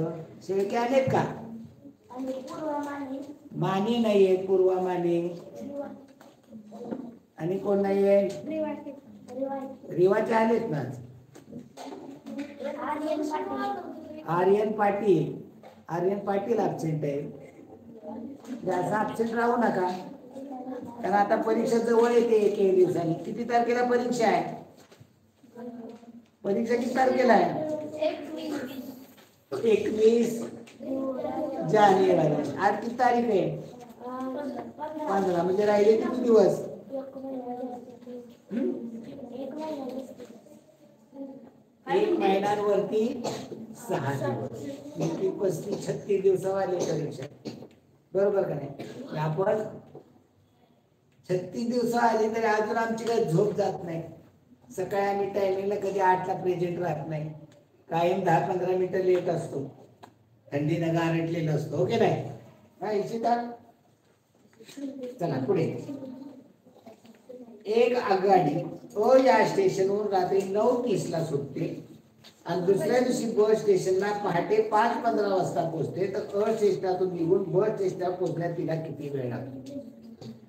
शेळके आलेत का? माने नाहीये, पूर्वा माने, आणि कोण नाहीये? रिवाचे आलेत ना. आर्यन पाटील, आर्यन पाटील ऍबसेंट आहे. जास्त ऍबसेंट राहू नका, कारण आता परीक्षा जवळ येते. एक दिवसांनी. किती तारखेला परीक्षा आहे? परीक्षा किती तारखेला आहे? 21 जानेवारी. आज किती तारीख आहे? 15. म्हणजे राहिले किती दिवस? 1 महिन्यांवरती 6 दिवस. 35-36 दिवसावाली परीक्षा, बरोबर का नाही? आपण 36 दिवस आली तरी अजून आमची काही झोप जात नाही. सकाळी आम्ही टायमिंगला कधी 8ला प्रेझेंट राहत नाही, कायम 10-15 मिनिटं लेट असतो, थंडीनं गारटलेलं असतो. ओके नाही? हा इशिता, चला पुढे. एक आगगाडी अ या स्टेशनवरून रात्री 9:30ला सुटते आणि दुसऱ्या दिवशी ब स्टेशनला पहाटे 5:15 वाजता पोहोचते. तर अ स्टेशनातून निघून ब स्टेशनला पोहोचण्यात तिला किती वेळ लागतो?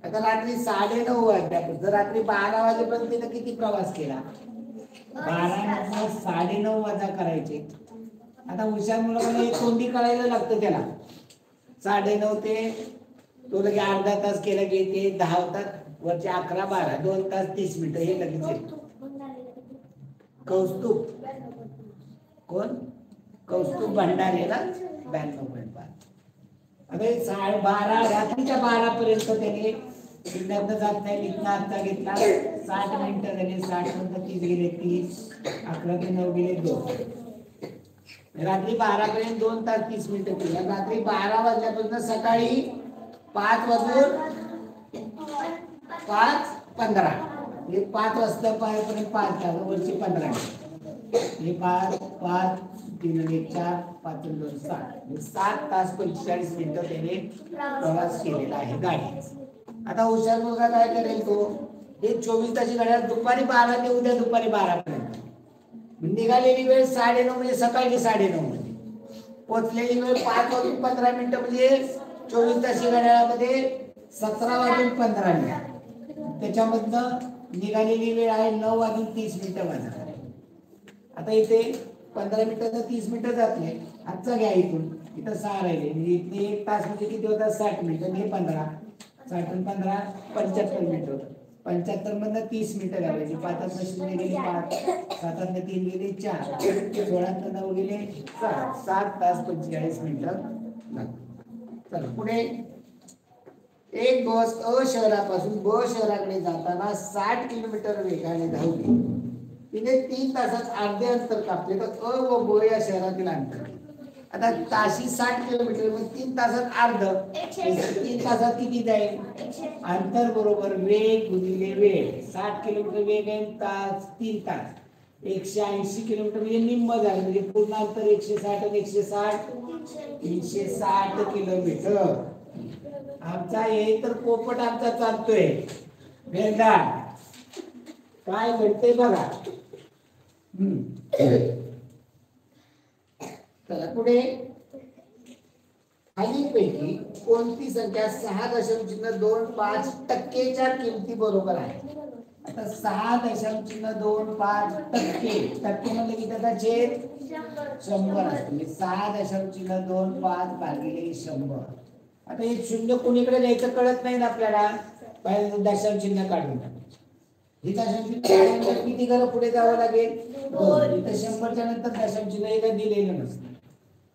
आता रात्री 9:30 वाजल्यापासून जर रात्री 12 वाजेपर्यंत तिने किती प्रवास केला? 12 9 वाजा करायचे. आता हुशार मुलाला एक कोंडी करायला लागतं त्याला. 9:30 ते तो लगे अर्धा तास केला की ते 10 होतात, वरचे 11-12, 2 तास 30 मिनिटं हे लगेच येतो. कौस्तुभ कोण? कौस्तुभ भंडारेला 92.5. आता 12:30 रात्रीच्या 12 पर्यंत त्याने जिल्ह्यात जात नाही. इथनं आता घेतला 60 मिनिटं झाले. 60 नंतर 30 गेले 30, 11 ते 9 गेले 2. रात्री 12 पर्यंत 2 तास 30 मिनिटं केली. रात्री 12 वाजल्यापासून सकाळी 5 वाजून 5:15 हे 5 वाजता पर्यंत 5 तास वरची 15 हे 5 5 3 1 4 5 2 7 7 तास 45 मिनिटं त्याने प्रवास केलेला आहे गाडी. आता हुशार मुलगा काय करेल? तो हे 24 तासी गाड्या दुपारी 12 ते उद्या दुपारी 12 पर्यंत. निघालेली वेळ 9:30 म्हणजे सकाळची 9:30 मध्ये, पोहोचलेली वेळ 5:15 म्हणजे 24 तासी घड्याळामध्ये 17:15. त्याच्यामधनं निघालेली वेळ आहे 9:30 वाजता. आता इथे 15 मिनिटाचं 30 मिनिटं जातले. आजचा घ्या इथून, इथं 6 राहिले म्हणजे इथे 1 तास म्हणजे किती होतात? 60 मिनिटं. हे 15, 60 15 75 मिनिटं होतं. 75 मधनं 30 मिनिटं घालायची. 5 0 गेली 5, 7 3 गेले 4, 16 9 गेले 7, 7 तास 45 मिनिटं लागतात. चला पुढे. एक बस अ शहरापासून ब शहराकडे जाताना 60 किलोमीटर वेगाने धावली. तिने 3 तासात अर्धे अंतर कापले. तर अ व ब या शहरातील अंतर आता ताशी 60 किलोमीटर, मग 3 तासात अर्ध, 3 तासात किती जाईल? अंतर बरोबर वेग गुणिले वेळ. 60 किलोमीटर वेग आहे, तास 3 तास 180 किलोमीटर म्हणजे निम्म झालं. म्हणजे पूर्ण अंतर 160 आणि 160 360 किलोमीटर. आमचा हे तर पोपट आमचा चालतोय बेंदार. काय घडते बघा. चला पुढे. खालीलपैकी कोणती संख्या 6.25% किमती बरोबर आहे? आता 6.25% टक्के म्हणजे किती होता? छेद 100 असतो. 6.25 भागिले 100. आता हे शून्य कोणीकडे द्यायचं कळत नाही ना आपल्याला. पहिले दशांश चिन्ह काढून हे दशांश चिन्ह किती घरं पुढे जावं लागेल? 2. इथं 100च्या नंतर दशांश चिन्ह हे दिलेलं नसतं.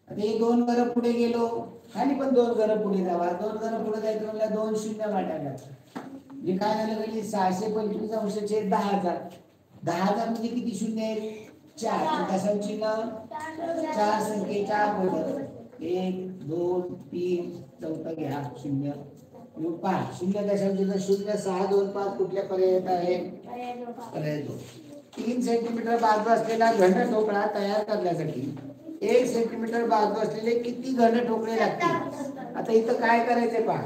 आता हे 2 घरं पुढे गेलो, खाली पण 2 घरं पुढे जावा. 2 घरं पुढे जायचं म्हणजे 2 शून्य वाटायला. म्हणजे काय झालं म्हणजे 625 अंश छेद 10,000. 10,000 म्हणजे किती शून्य आहेत? 4. दशांश चिन्ह 4 संख्येच्या अगोदर 1 2 3 चौथा घ्या 0 5. 0.0625 कुठल्या पर्यायात आहे? पर्याय 2. 3 सेंटीमीटर बाजू असलेला घन ठोकळा तयार करण्यासाठी 1 सेंटीमीटर बाजू असलेले किती घन ठोकळे लागतील? आता इथं काय करायचंय पहा.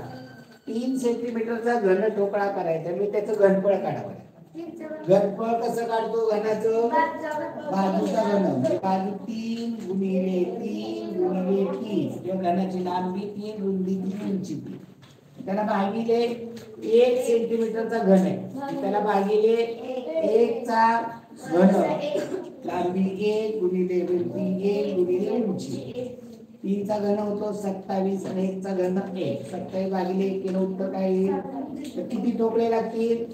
3 सेंटीमीटरचा घन ठोकळा करायचा, मी त्याचं घनफळ काढावं. घनफळ कसं काढतो घनाचं? बाजूचा घन म्हणजे बाजू 3 गुणिले 3 गुणिले 3 किंवा घनाची लांबी 3 रुंदी 3 उंची 3 त्याला भागिले 1 सेंटीमीटरचा घन आहे त्याला भागिले 1 चा घन लांबी 1 गुणिले रुंदी 1 गुणिले उंची 3 चा घन होतो 27 आणि 1 चा घन 1 27 भागिले 1 केलं उत्तर काय येईल? तर किती ठोकळे लागतील?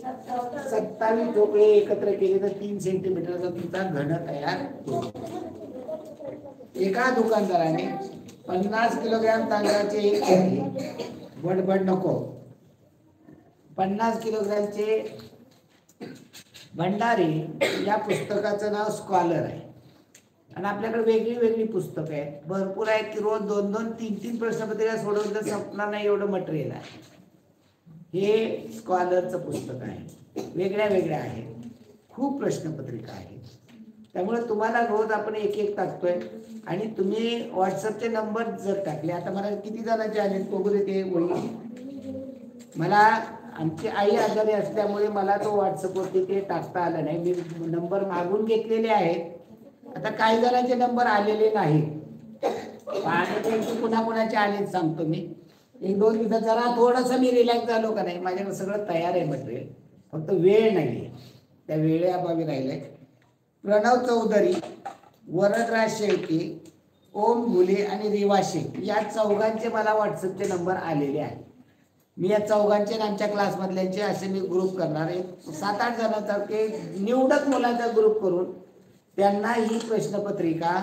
27 ठोकळे एकत्र केले तर 3 सेंटीमीटरचा तुमचा घन तयार होतो. एका दुकानदाराने 50 किलोग्रॅम तांदळाचे एक घेतले. बडबड नको. 50 किलोग्रॅमचे भंडारी या पुस्तकाचं नाव स्कॉलर आहे आणि आपल्याकडे वेगळी वेगळी पुस्तकं आहेत भरपूर आहेत की रोज 2-2, 3-3 प्रश्नपत्रिका सोडवून तर संपणार नाही एवढं मटेरियल आहे. हे स्कॉलरचं पुस्तक आहे वेगळ्या वेगळ्या आहेत खूप प्रश्नपत्रिका आहेत त्यामुळे तुम्हाला रोज आपण एक एक टाकतोय आणि तुम्ही व्हॉट्सअपचे नंबर जर टाकले आता मला किती जणांचे आले बघू दे ते वही मला आमची आई आजारी असल्यामुळे मला तो व्हॉट्सअपवरती ते टाकता आलं नाही मी नंबर मागून घेतलेले आहेत आता काही जणांचे नंबर आलेले नाही पुन्हा कुणाचे आले सांगतो मी 1-2 दिवसात जरा थोडंसं मी रिलॅक्स झालो का नाही माझ्याकडे सगळं तयार आहे मटेरियल फक्त वेळ नाही आहे त्या वेळेअभावी राहिलंय. प्रणव चौधरी वरदराज शेळके ओम घुले आणि रेवा शेख या चौघांचे मला व्हॉट्सअपचे नंबर आलेले आहेत. मी या चौघांचे आणि आमच्या क्लासमधल्यांचे असे मी ग्रुप करणार आहे 7-8 जणांचा ते निवडक मुलांचा ग्रुप करून त्यांना ही प्रश्नपत्रिका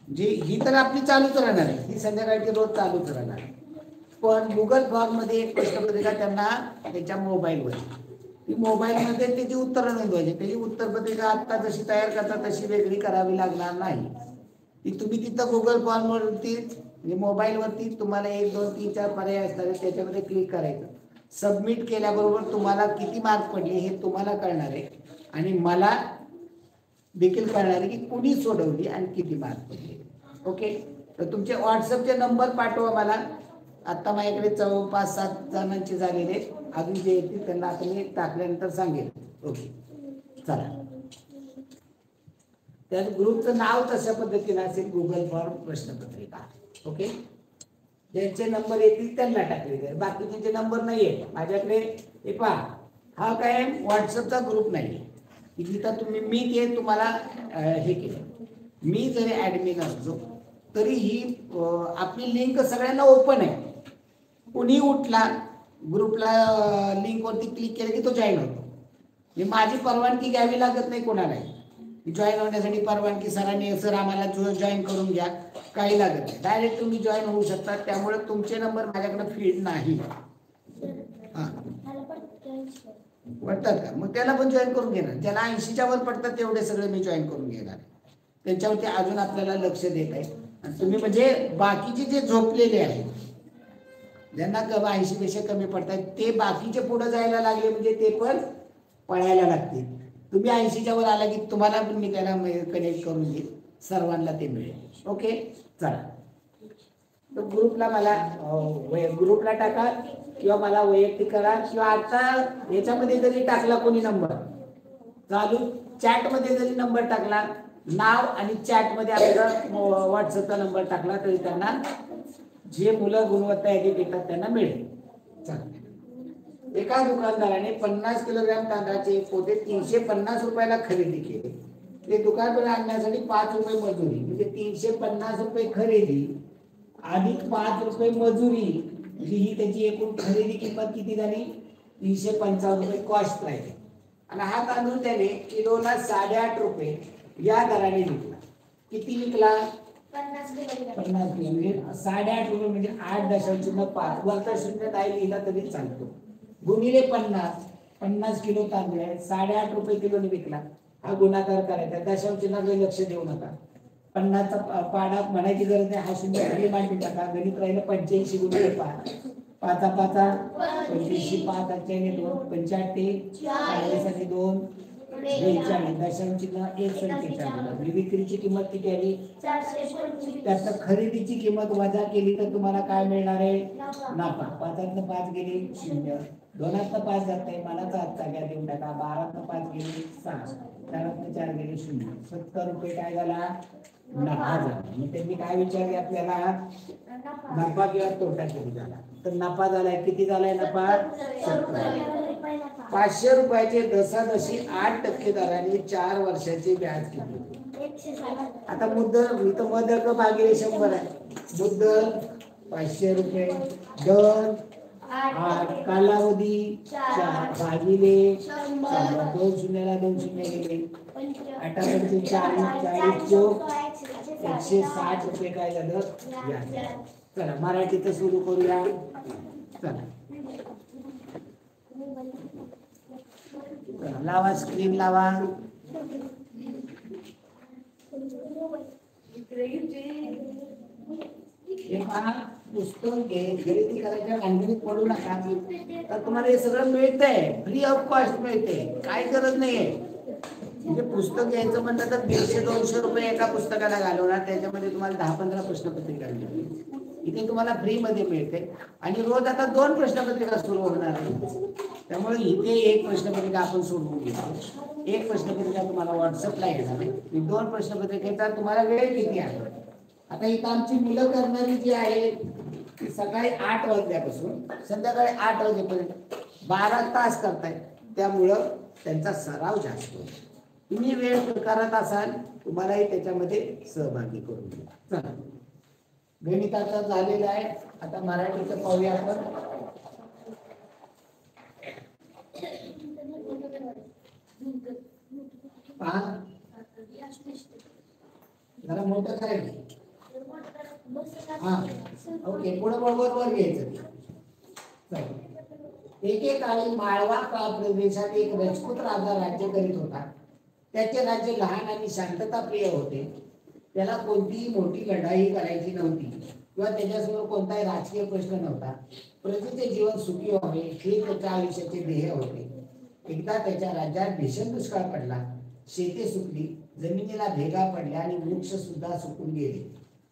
जी ही तर आपली चालूच राहणार आहे ही संध्याकाळची रोज चालूच राहणार आहे पण गुगल फॉर्म मध्ये एक प्रश्नपत्रिका त्यांना त्यांच्या मोबाईलवर ती मोबाईलमध्ये त्याची उत्तरं नोंदवायची त्याची उत्तरपत्रिका आता जशी तयार करता तशी वेगळी करावी लागणार नाही ती तुम्ही तिथं गुगल फॉर्म वरती म्हणजे मोबाईलवरती तुम्हाला 1, 2, 3, 4 पर्याय असणार त्याच्यामध्ये क्लिक करायचं सबमिट केल्याबरोबर तुम्हाला किती मार्क पडले हे तुम्हाला कळणार आहे आणि मला देखील कळणार आहे की कुणी सोडवली आणि किती मार्क पडले. ओके तर तुमचे व्हॉट्सअपचे नंबर पाठवा मला आता माझ्याकडे 5-7 जणांचे झालेले अजून जे येतील त्यांना आता मी टाकल्यानंतर सांगेल. ओके चला त्या ग्रुपचं नाव तशा पद्धतीने असेल गुगल फॉर्म प्रश्नपत्रिका. ओके ज्यांचे नंबर येतील त्यांना टाकले बाकीचे नंबर नाही आहे माझ्याकडे. हे पहा हा काय व्हॉट्सअपचा ग्रुप नाही जिथं तुम्ही मी ते तुम्हाला हे केलं मी जरी ॲडमिन असलो तरी ही आपली लिंक सगळ्यांना ओपन आहे कुणी उठला ग्रुपला लिंकवरती क्लिक केलं की तो जॉईन होतो माझी परवानगी घ्यावी लागत नाही कोणालाही जॉईन होण्यासाठी परवानगी सरांनी सर आम्हाला जॉईन करून घ्या काही लागत नाही डायरेक्ट तुम्ही जॉईन होऊ शकता त्यामुळे तुमचे नंबर माझ्याकडे फीड नाही हां वाटतात का मग त्याला पण जॉईन करून घेणार ज्याला 80च्या वर पडतात तेवढे सगळे मी जॉईन करून घेणार त्यांच्यावरती अजून आपल्याला लक्ष देत आहे आणि तुम्ही म्हणजे बाकीचे जे झोपलेले आहेत ज्यांना 80 पेक्षा कमी पडतात ते बाकीचे पुढे जायला लागले म्हणजे ते पण पळायला लागतील तुम्ही 80च्या वर आला की तुम्हाला पण मी त्याला कनेक्ट करून देईल सर्वांना ते मिळेल. ओके चला तर ग्रुपला मला ग्रुपला टाका किंवा मला वैयक्तिक करा किंवा आता याच्यामध्ये जरी टाकला कोणी नंबर चालू चॅटमध्ये जरी नंबर टाकला नाव आणि चॅटमध्ये आपला व्हॉट्सअपचा नंबर टाकला तरी त्यांना जे मुलं गुणवत्ता यादीत येतात त्यांना मिळेल. एका दुकानदाराने 50 किलोग्रॅम तांदळाचे पोते 350 रुपयाला खरेदी केले ते दुकानपर्यंत आणण्यासाठी 5 रुपये मजुरी म्हणजे 350 रुपये खरेदी अधिक 5 रुपये मजुरी म्हणजे ही त्याची एकूण खरेदी किंमत किती झाली 355 रुपये कॉस्ट प्राइस आणि हा तांदूळ त्याने किलोला 8.5 रुपये या दराने विकला. किती विकला 50 म्हणजे 8.5 रुपये म्हणजे 8.5 वरचा शून्य नाही लिहिला तरी चालतो गुणिले 50 किलो तांदूळ आहे 8.5 रुपये किलोने विकला हा गुणाकार करायचा दशांश चिन्हाकडे लक्ष देऊ नका 50चा पाडा म्हणायची गरज नाही हा शून्य खाली मांडून टाका गणित राहिलं 85 गुणिले 5 5 5 85 5 2 85 2 42 दशांश चिन्ह 1 संख्येच्या अगोदर. विक्रीची किंमत किती आली? 425. त्यात खरेदीची किंमत वजा केली तर तुम्हाला काय मिळणार आहे? नफा. 5तनं 5 गेली 0, 2तनं 5 जाते, मनाचा हात सगळ्या देऊन टाका. 12तनं 5 गेली 6, 4तनं 4 गेली 0, 70 रुपये काय झाला? नफा झाला. मग त्यांनी काय विचारले आपल्याला? नफा किंवा तोटा किती झाला? तर नफा झालाय. किती झालाय नफा? 70. 500 रुपयाचे दशादशी 8% दराने 4 वर्षाचे व्याज किती? आता मुद्दल इथं मदक भागिले 100 आहे. मुद्दल 500 रुपये, दर 8, कालावधी 4 भागिले 2 शून्याला 2 शून्य गेले 8 40 चोक 160 रुपये काय झालं? व्याज. चला मराठीत सुरू करूया. चला लावा, स्क्रीन लावा. पुस्तक घे, खरेदी करायच्या भानगडीत पडू नका. तर तुम्हाला हे सगळं मिळतंय, फ्री ऑफ कॉस्ट मिळते, काय गरज नाहीये. म्हणजे पुस्तक घ्यायचं म्हणलं तर 150-200 रुपये एका पुस्तकाला घालवणार, त्याच्यामध्ये तुम्हाला 10-15 प्रश्नपत्रिका मिळतील. इथे तुम्हाला फ्री मध्ये मिळते. आणि रोज आता 2 प्रश्नपत्रिका सुरू होणार आहे, त्यामुळे इथे एक प्रश्नपत्रिका आपण सोडवून घेतो. एक प्रश्नपत्रिका तुम्हाला व्हॉट्सअपला येणार आहे. 2 प्रश्नपत्रिकेचा तुम्हाला वेळ किती आहे? आता इथं आमची मुलं करणारी जी आहे ती सकाळी 8 वाजल्यापासून संध्याकाळी 8 वाजेपर्यंत 12 तास करतायत, त्यामुळं त्यांचा सराव जास्त होतो. तुम्ही वेळ करत असाल, तुम्हालाही त्याच्यामध्ये सहभागी करून घ्या. चला गणिताचा झालेला आहे, आता मराठीचं पाहूया आपण. पहा जरा मोठं करायचं. हा ओके, पुढे बरोबर घ्यायचं. एकेकाळी माळवा प्रदेशात एक राजपूत राजा राज्य करीत होता. त्याचे राज्य लहान आणि शांतताप्रिय होते. त्याला कोणतीही मोठी लढाई करायची नव्हती किंवा त्याच्यासमोर कोणताही राजकीय प्रश्न नव्हता. प्रजेचे जीवन सुखी व्हावे हे त्याच्या आयुष्याचे ध्येय होते. एकदा त्याच्या राज्यात भीषण दुष्काळ पडला. शेते सुकली, जमिनीला भेगा पडल्या आणि वृक्ष सुद्धा सुकून गेले.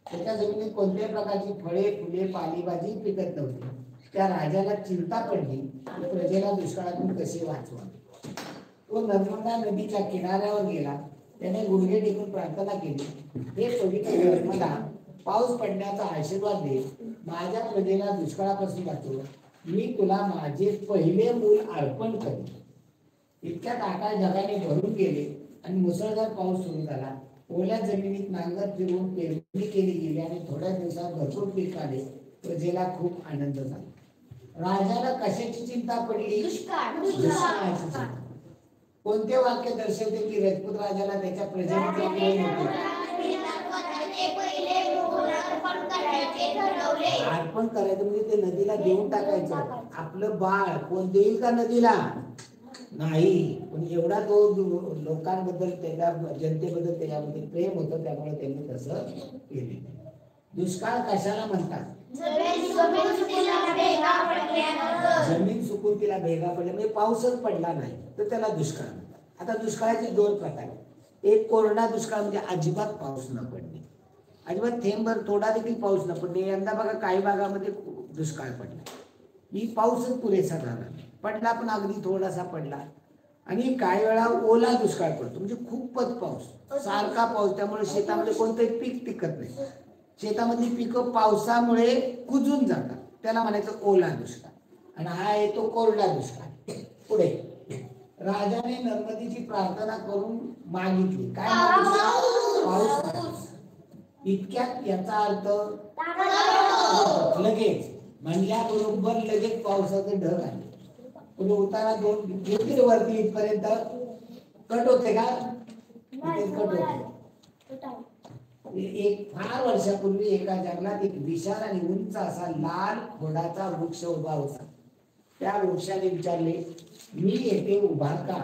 त्याच्या जमिनीत कोणत्याही प्रकारची फळे, फुले, पालेभाजी पिकत नव्हती. त्या राजाला चिंता पडली की प्रजेला दुष्काळातून कसे वाचवावे. तो नर्मदा नदीच्या किनाऱ्यावर गेला. त्याने गुडघे टेकून प्रार्थना केली, हे पवित्र नर्मदा, पाऊस पडण्याचा आशीर्वाद दे, माझ्या प्रजेला दुष्काळापासून वाचव. मी तुला माझे पहिले मूल अर्पण करेन. इतक्यात आकाश ढगाने भरून गेले आणि मुसळधार पाऊस सुरू झाला. ओल्या जमिनीत नांगर फिरवून पेरणी केली गेली आणि थोड्या दिवसात भरपूर पीक आले. प्रजेला खूप आनंद झाला. राजाला कशाची चिंता पडली? दुष्काळाची चिंता. कोणते वाक्य दर्शवते की राजपूत राजाला त्याच्या प्रजेचे प्रेम होते? अर्पण करायचं म्हणजे ते नदीला देऊन टाकायचं. आपलं बाळ कोण देईल का नदीला? नाही. पण एवढा तो लोकांबद्दल, त्याच्या जनतेबद्दल त्याच्यामध्ये प्रेम होतं, त्यामुळे त्यांनी तसं केले. दुष्काळ कशाला म्हणतात? जमीन सुकून तिला भेगा पडल्या, म्हणजे पाऊसच पडला नाही तर त्याला दुष्काळ म्हणतात. आता दुष्काळाचे 2 प्रकार. एक कोरडा दुष्काळ म्हणजे अजिबात पाऊस न पडणे, अजिबात थेंबर थोडा देखील पाऊस न पडणे. यंदा बघा काही भागामध्ये दुष्काळ पडला, ही पाऊसच पुरेसा झाला पडला, पण अगदी थोडासा पडला. आणि काही वेळा ओला दुष्काळ पडतो, म्हणजे खूपच पाऊस, सारखा पाऊस, त्यामुळे शेतामध्ये कोणतंही पीक पिकत नाही. शेतामधली पिकं पावसामुळे कुजून जातात, त्याला म्हणायचं ओला दुष्काळ. आणि हा येतो कोरडा दुष्काळ. पुढे राजाने नर्मदेची प्रार्थना करून मागितली, काय मागितलं? पाऊस. इतक्यात याचा अर्थ लगेच म्हणल्याबरोबर लगेच पावसाचे ढग आले. पुढे उतारा 2 वरती इथपर्यंत कट होते का? कट होते. एक फार वर्षापूर्वी एका जंगलात एक विशाल आणि उंच असा लाल खोडाचा वृक्ष उभा होता. त्या वृक्षाने विचारले, मी येथे उभा का?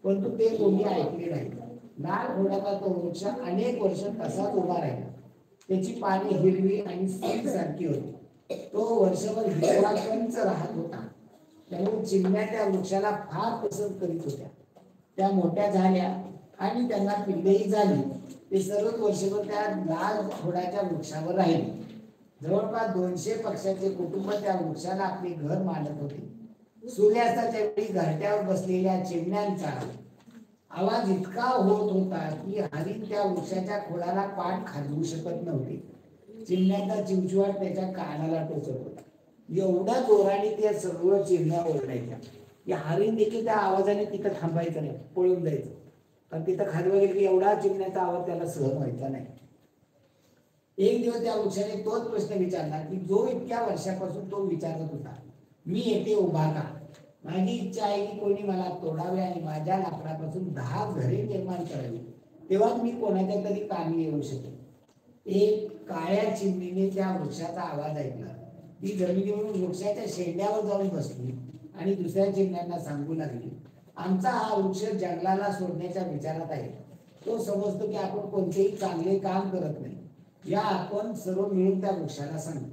परंतु ते कोणी ऐकले नाही. लाल खोडाचा तो वृक्ष अनेक वर्ष तसाच उभा राहिला. त्याची पाने हिरवी आणि सारखी होती. तो वर्षभर हिरवा कंच राहत होता. त्यामुळे चिमण्या त्या वृक्षाला फार पसंत करीत होत्या. त्या मोठ्या झाल्या आणि त्यांना पिल्लेही झाली. ते सर्व वर्षभर त्या लाल खोडाच्या वृक्षावर राहिले. जवळपास 200 पक्ष्याचे कुटुंब त्या वृक्षाला आपले घर मानत होते. सूर्यास्ताच्या वेळी घरट्यावर बसलेल्या चिमण्यांचा आवाज इतका होत होता की हरिण त्या वृक्षाच्या खोडाला पाठ खाजवू शकत नव्हते. चिमण्यांचा चिवचिवाट त्याच्या कानाला टोचत होता. एवढ्या जोराने त्या सर्व चिमण्या ओरडायच्या की हरिण देखील त्या आवाजाने तिथं थांबायचं नाही, पळून जायचं. पण तिथं खाली वगैरे की एवढा चिमण्याचा आवाज त्याला सहन व्हायचा नाही. एक दिवस त्या वृक्षाने तोच प्रश्न विचारला की जो इतक्या वर्षापासून तो विचारत होता, मी येथे उभा का? माझी इच्छा आहे की कोणी मला तोडावे आणि माझ्या लाकडापासून 10 घरे निर्माण करावी, तेव्हा मी कोणाच्या तरी कामी येऊ शकेन. एक काळ्या चिमणीने त्या वृक्षाचा आवाज ऐकला. ती जमिनीवरून वृक्षाच्या शेंड्यावर जाऊन बसली आणि दुसऱ्या चिमण्यांना सांगू लागली, आमचा हा वृक्ष जंगलाला सोडण्याच्या विचारात आहे. तो समजतो की आपण कोणतेही चांगले काम करत नाही. या आपण सर्व मिळून त्या वृक्षाला सांगू.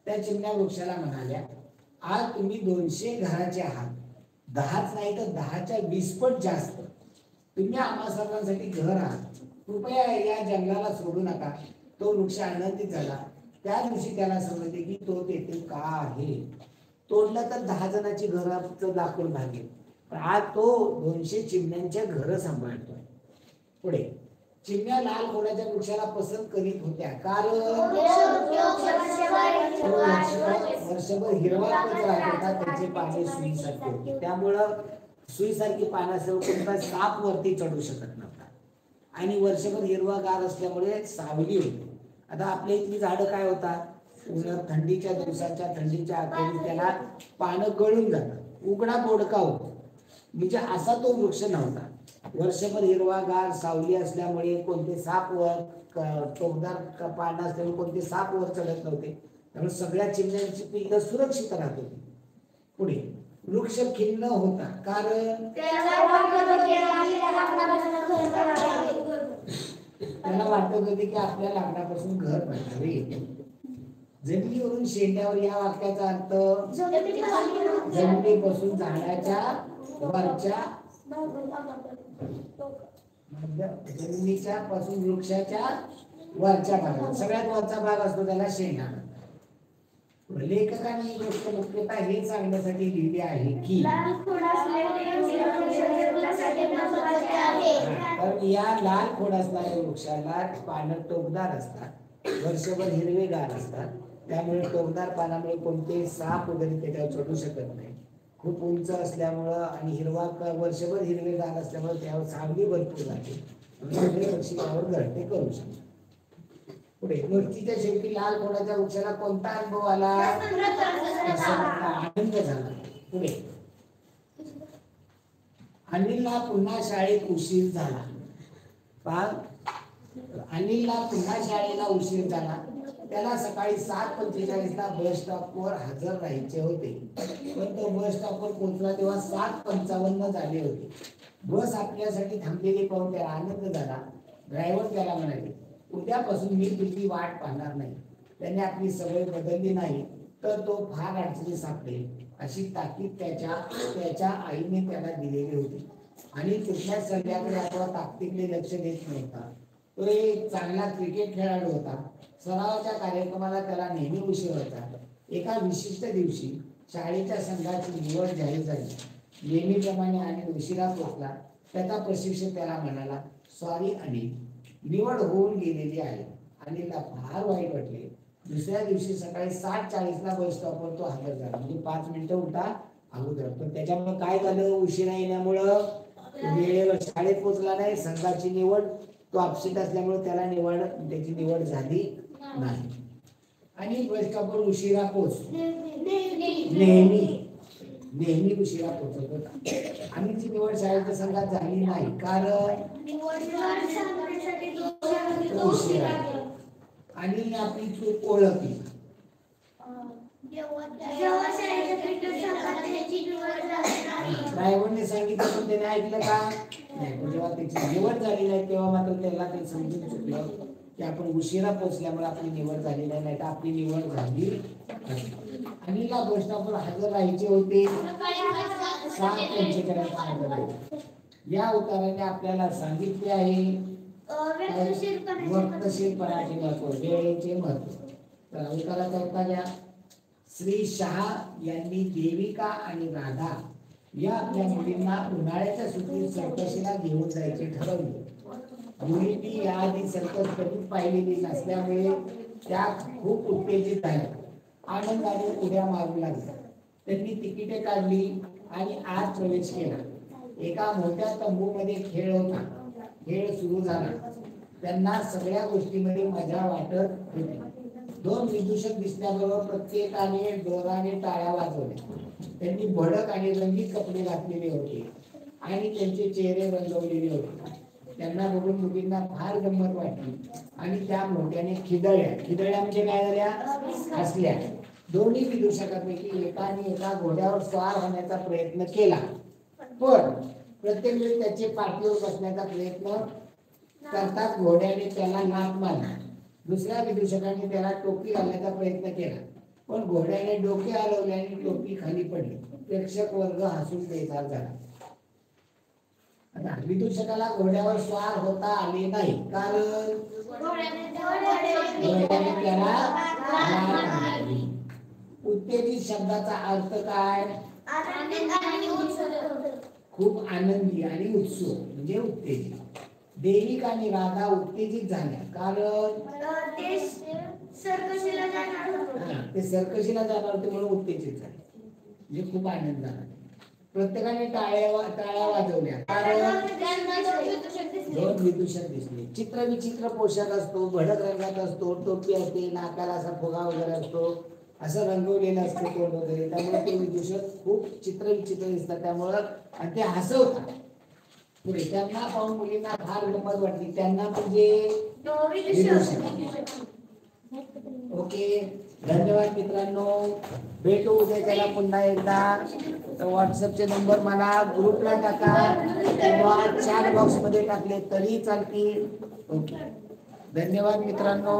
त्या चिमण्या वृक्षाला म्हणाल्या, आज तुम्ही 200 घराचे आहात, 10च नाही तर 10च्या 20 पट जास्त. तुम्ही आम्हा सर्वांसाठी घर आहात. कृपया या जंगलाला सोडू नका. तो वृक्ष आनंदित झाला. त्या दिवशी त्याला समजले की तो तेथे का आहे. तोडलं तर 10 जणांची घराचं लाकूड भागेल, पण आज तो 200 चिमण्यांच्या घर सांभाळतोय. पुढे चिमण्या लाल खोडाच्या वृक्षाला पसंत करीत होत्या कारण वर्षभर हिरवा राहत होता. त्याचे पाने सुईसारखे होते, त्यामुळं सुईसारखी पानासह कोणता साप वरती चढू शकत नव्हता. आणि वर्षभर हिरवागार असल्यामुळे सावली होती. आता आपल्या इथली झाडं काय होतात, थंडीच्या दिवसाच्या थंडीच्या अखेरीस त्याला पानं गळून जातात, उघडा बोडका होतो. म्हणजे असा तो वृक्ष नव्हता. वर्षभर हिरवागार सावली असल्यामुळे कोणते साप वर टोकदार पानं असल्यामुळे कोणते साप वर चढत नव्हते. त्यामुळे सगळ्या चिमण्यांची पिल्लं सुरक्षित राहत होती. पुढे वृक्ष खिन्न होता कारण त्याला वाटत होते की आपल्या लाकडापासून घर बांधावे. जमिनीवरून शेंड्यावर या वाक्याचा अर्थ जमिनीपासून झाडाच्या वरच्या जमिनीच्या पासून वृक्षाच्या वरच्या भागात सगळ्यात वरचा भाग असतो त्याला शेंडा. लेखकाने ही गोष्ट मुख्यतः हे सांगण्यासाठी लिहिली आहे की तर या लाल खोड असणाऱ्या वृक्षाला पानं टोकदार असतात, वर्षभर हिरवेगार असतात. त्यामुळे टोकदार पानामुळे कोणते साप वगैरे त्याच्यावर चढू शकत नाही. खूप उंच असल्यामुळं आणि वर्षभर हिरवेगार असल्यामुळे त्यावर सावली भरपूर जाते, पक्षी त्यावर घरटे करू शकतात. पुढे मूर्तीच्या शेवटी लाल खोडाच्या वृक्षाला कोणता अनुभव आला? आनंद झाला. पुढे अनिलला पुन्हा शाळेत उशीर झाला. अनिलला पुन्हा शाळेला उशीर झाला. त्याला सकाळी 7:45ला बस स्टॉपवर हजर राहायचे होते, पण तो बस स्टॉपवर पोहोचला तेव्हा 7:55 झाले होते. बस आपल्यासाठी थांबलेली पाहून त्याला आनंद झाला. ड्रायव्हर त्याला म्हणाले, उद्यापासून मी तुझी वाट पाहणार नाही. त्याने आपली सवय बदलली नाही तर तो फार अडचणी सापडेल अशी ताकीद त्याच्या आईने त्याला दिलेली होती. आणि तिथल्या सगळ्याकडे अथवा ताकदीकडे लक्ष देत नव्हता. तो एक चांगला क्रिकेट खेळाडू होता. सरावाच्या कार्यक्रमाला त्याला नेहमी उशीर व्हायचा. एका विशिष्ट दिवशी शाळेच्या संघाची निवड जाहीर झाली. नेहमीप्रमाणे अनिल उशिरा पोहोचला. त्याचा प्रशिक्षक त्याला म्हणाला, सॉरी अनिल, निवड होऊन गेलेली आहे. अनिलला फार वाईट वाटले. दुसऱ्या दिवशी सकाळी 7:40ला बस स्टॉपवर तो हजर झाला, म्हणजे 5 मिनिटं उठा अगोदर. पण त्याच्यामुळे काय झालं, उशिरा येण्यामुळं वेळेवर शाळेत पोहोचला नाही. संघाची निवड तो अपसेट असल्यामुळे त्याची निवड झाली नाही. आणि बस स्टॉपवर उशिरा पोहोचतो, नेहमी उशिरा पोहोचत होता. अनिलची निवड शाळेच्या संघात झाली नाही कारण उशिरा. अनिलने आपली चूक ओळखली. ड्रायव्हरने सांगितलं पण त्याने ऐकलं का नाही. जेव्हा त्याची निवड झाली नाही तेव्हा मात्र त्याला ते समजून चुकलं की आपण उशिरा पोहोचल्यामुळे आपली निवड झाली नाही तर आपली निवड झाली. अनिलला बस स्टॉपवर हजर राहायचे होते. 7:45 या उताराने आपल्याला सांगितले आहे वक्तशीरपणाचे महत्व, वेळेचे महत्व. तर उताराचा अर्थ घ्या. श्री शहा यांनी देविका आणि राधा या आपल्या मुलींना उन्हाळ्याच्या सुट्टीत सर्कशीला घेऊन जायचे ठरवले. मुलींनी याआधी सर्कस कधीच पाहिलेली नसल्यामुळे त्या खूप उत्तेजित झाल्या, आनंदाने उड्या मारू लागल्या. त्यांनी तिकिटे काढली आणि आत प्रवेश केला. एका मोठ्या तंबूमध्ये खेळ होता. खेळ सुरू झाला. त्यांना सगळ्या गोष्टीमध्ये मजा वाटत होती. दोन विदूषक दिसल्याबरोबर प्रत्येकाने जोराने टाळ्या वाजवल्या. त्यांनी भडक आणि रंगीत कपडे घातलेले होते आणि त्यांचे चेहरे रंगवलेले होते. त्यांना बघून मुलींना फार गंमत वाटली आणि त्या मोठ्याने खिदळल्या. खिदळल्या म्हणजे काय झाल्या? हसल्या. दोन्ही विदूषकांपैकी एकाने एका घोड्यावर स्वार होण्याचा प्रयत्न केला, पण प्रत्येक वेळी त्याचे पाठीवर बसण्याचा प्रयत्न करतात घोड्याने त्याला लाथ मारली. दुसऱ्या विदूषकाने त्याला टोपी घालण्याचा प्रयत्न केला, पण घोड्याने डोके हलवले आणि टोपी खाली पडली. प्रेक्षक वर्ग हसून बेजार झाला. आता विदूषकाला घोड्यावर स्वार होता आले नाही, कारण घोड्याने त्याला लाथ मारली. उत्तेजित शब्दाचा अर्थ काय? खूप आनंदी आणि उत्सुक म्हणजे उत्तेजित. देविका आणि राधा उत्तेजित झाल्या कारण ते सर्कशीला जाणार होते म्हणून उत्तेजित झाले, म्हणजे खूप आनंद झाला. प्रत्येकाने टाळ्या वाजवल्या कारण दोन विदूषक दिसले. चित्र विचित्र पोशाख असतो, भडक रंगात असतो, टोपी असते, नाकाला असा फुगा वगैरे असतो, असं रंगवलेलं असतं तोंड वगैरे. त्यामुळे ते विदूषक खूप चित्र विचित्र दिसतात. त्यामुळं आणि ते हसवतात पुढे. त्यांना पाहून मुलींना फार गंमत वाटली. त्यांना म्हणजे ओके. धन्यवाद मित्रांनो. भेटू उद्या त्याला पुन्हा एकदा. व्हॉट्सअपचे नंबर मला ग्रुपला टाका किंवा चॅट बॉक्स मध्ये टाकले तरी चालतील. ओके. धन्यवाद मित्रांनो.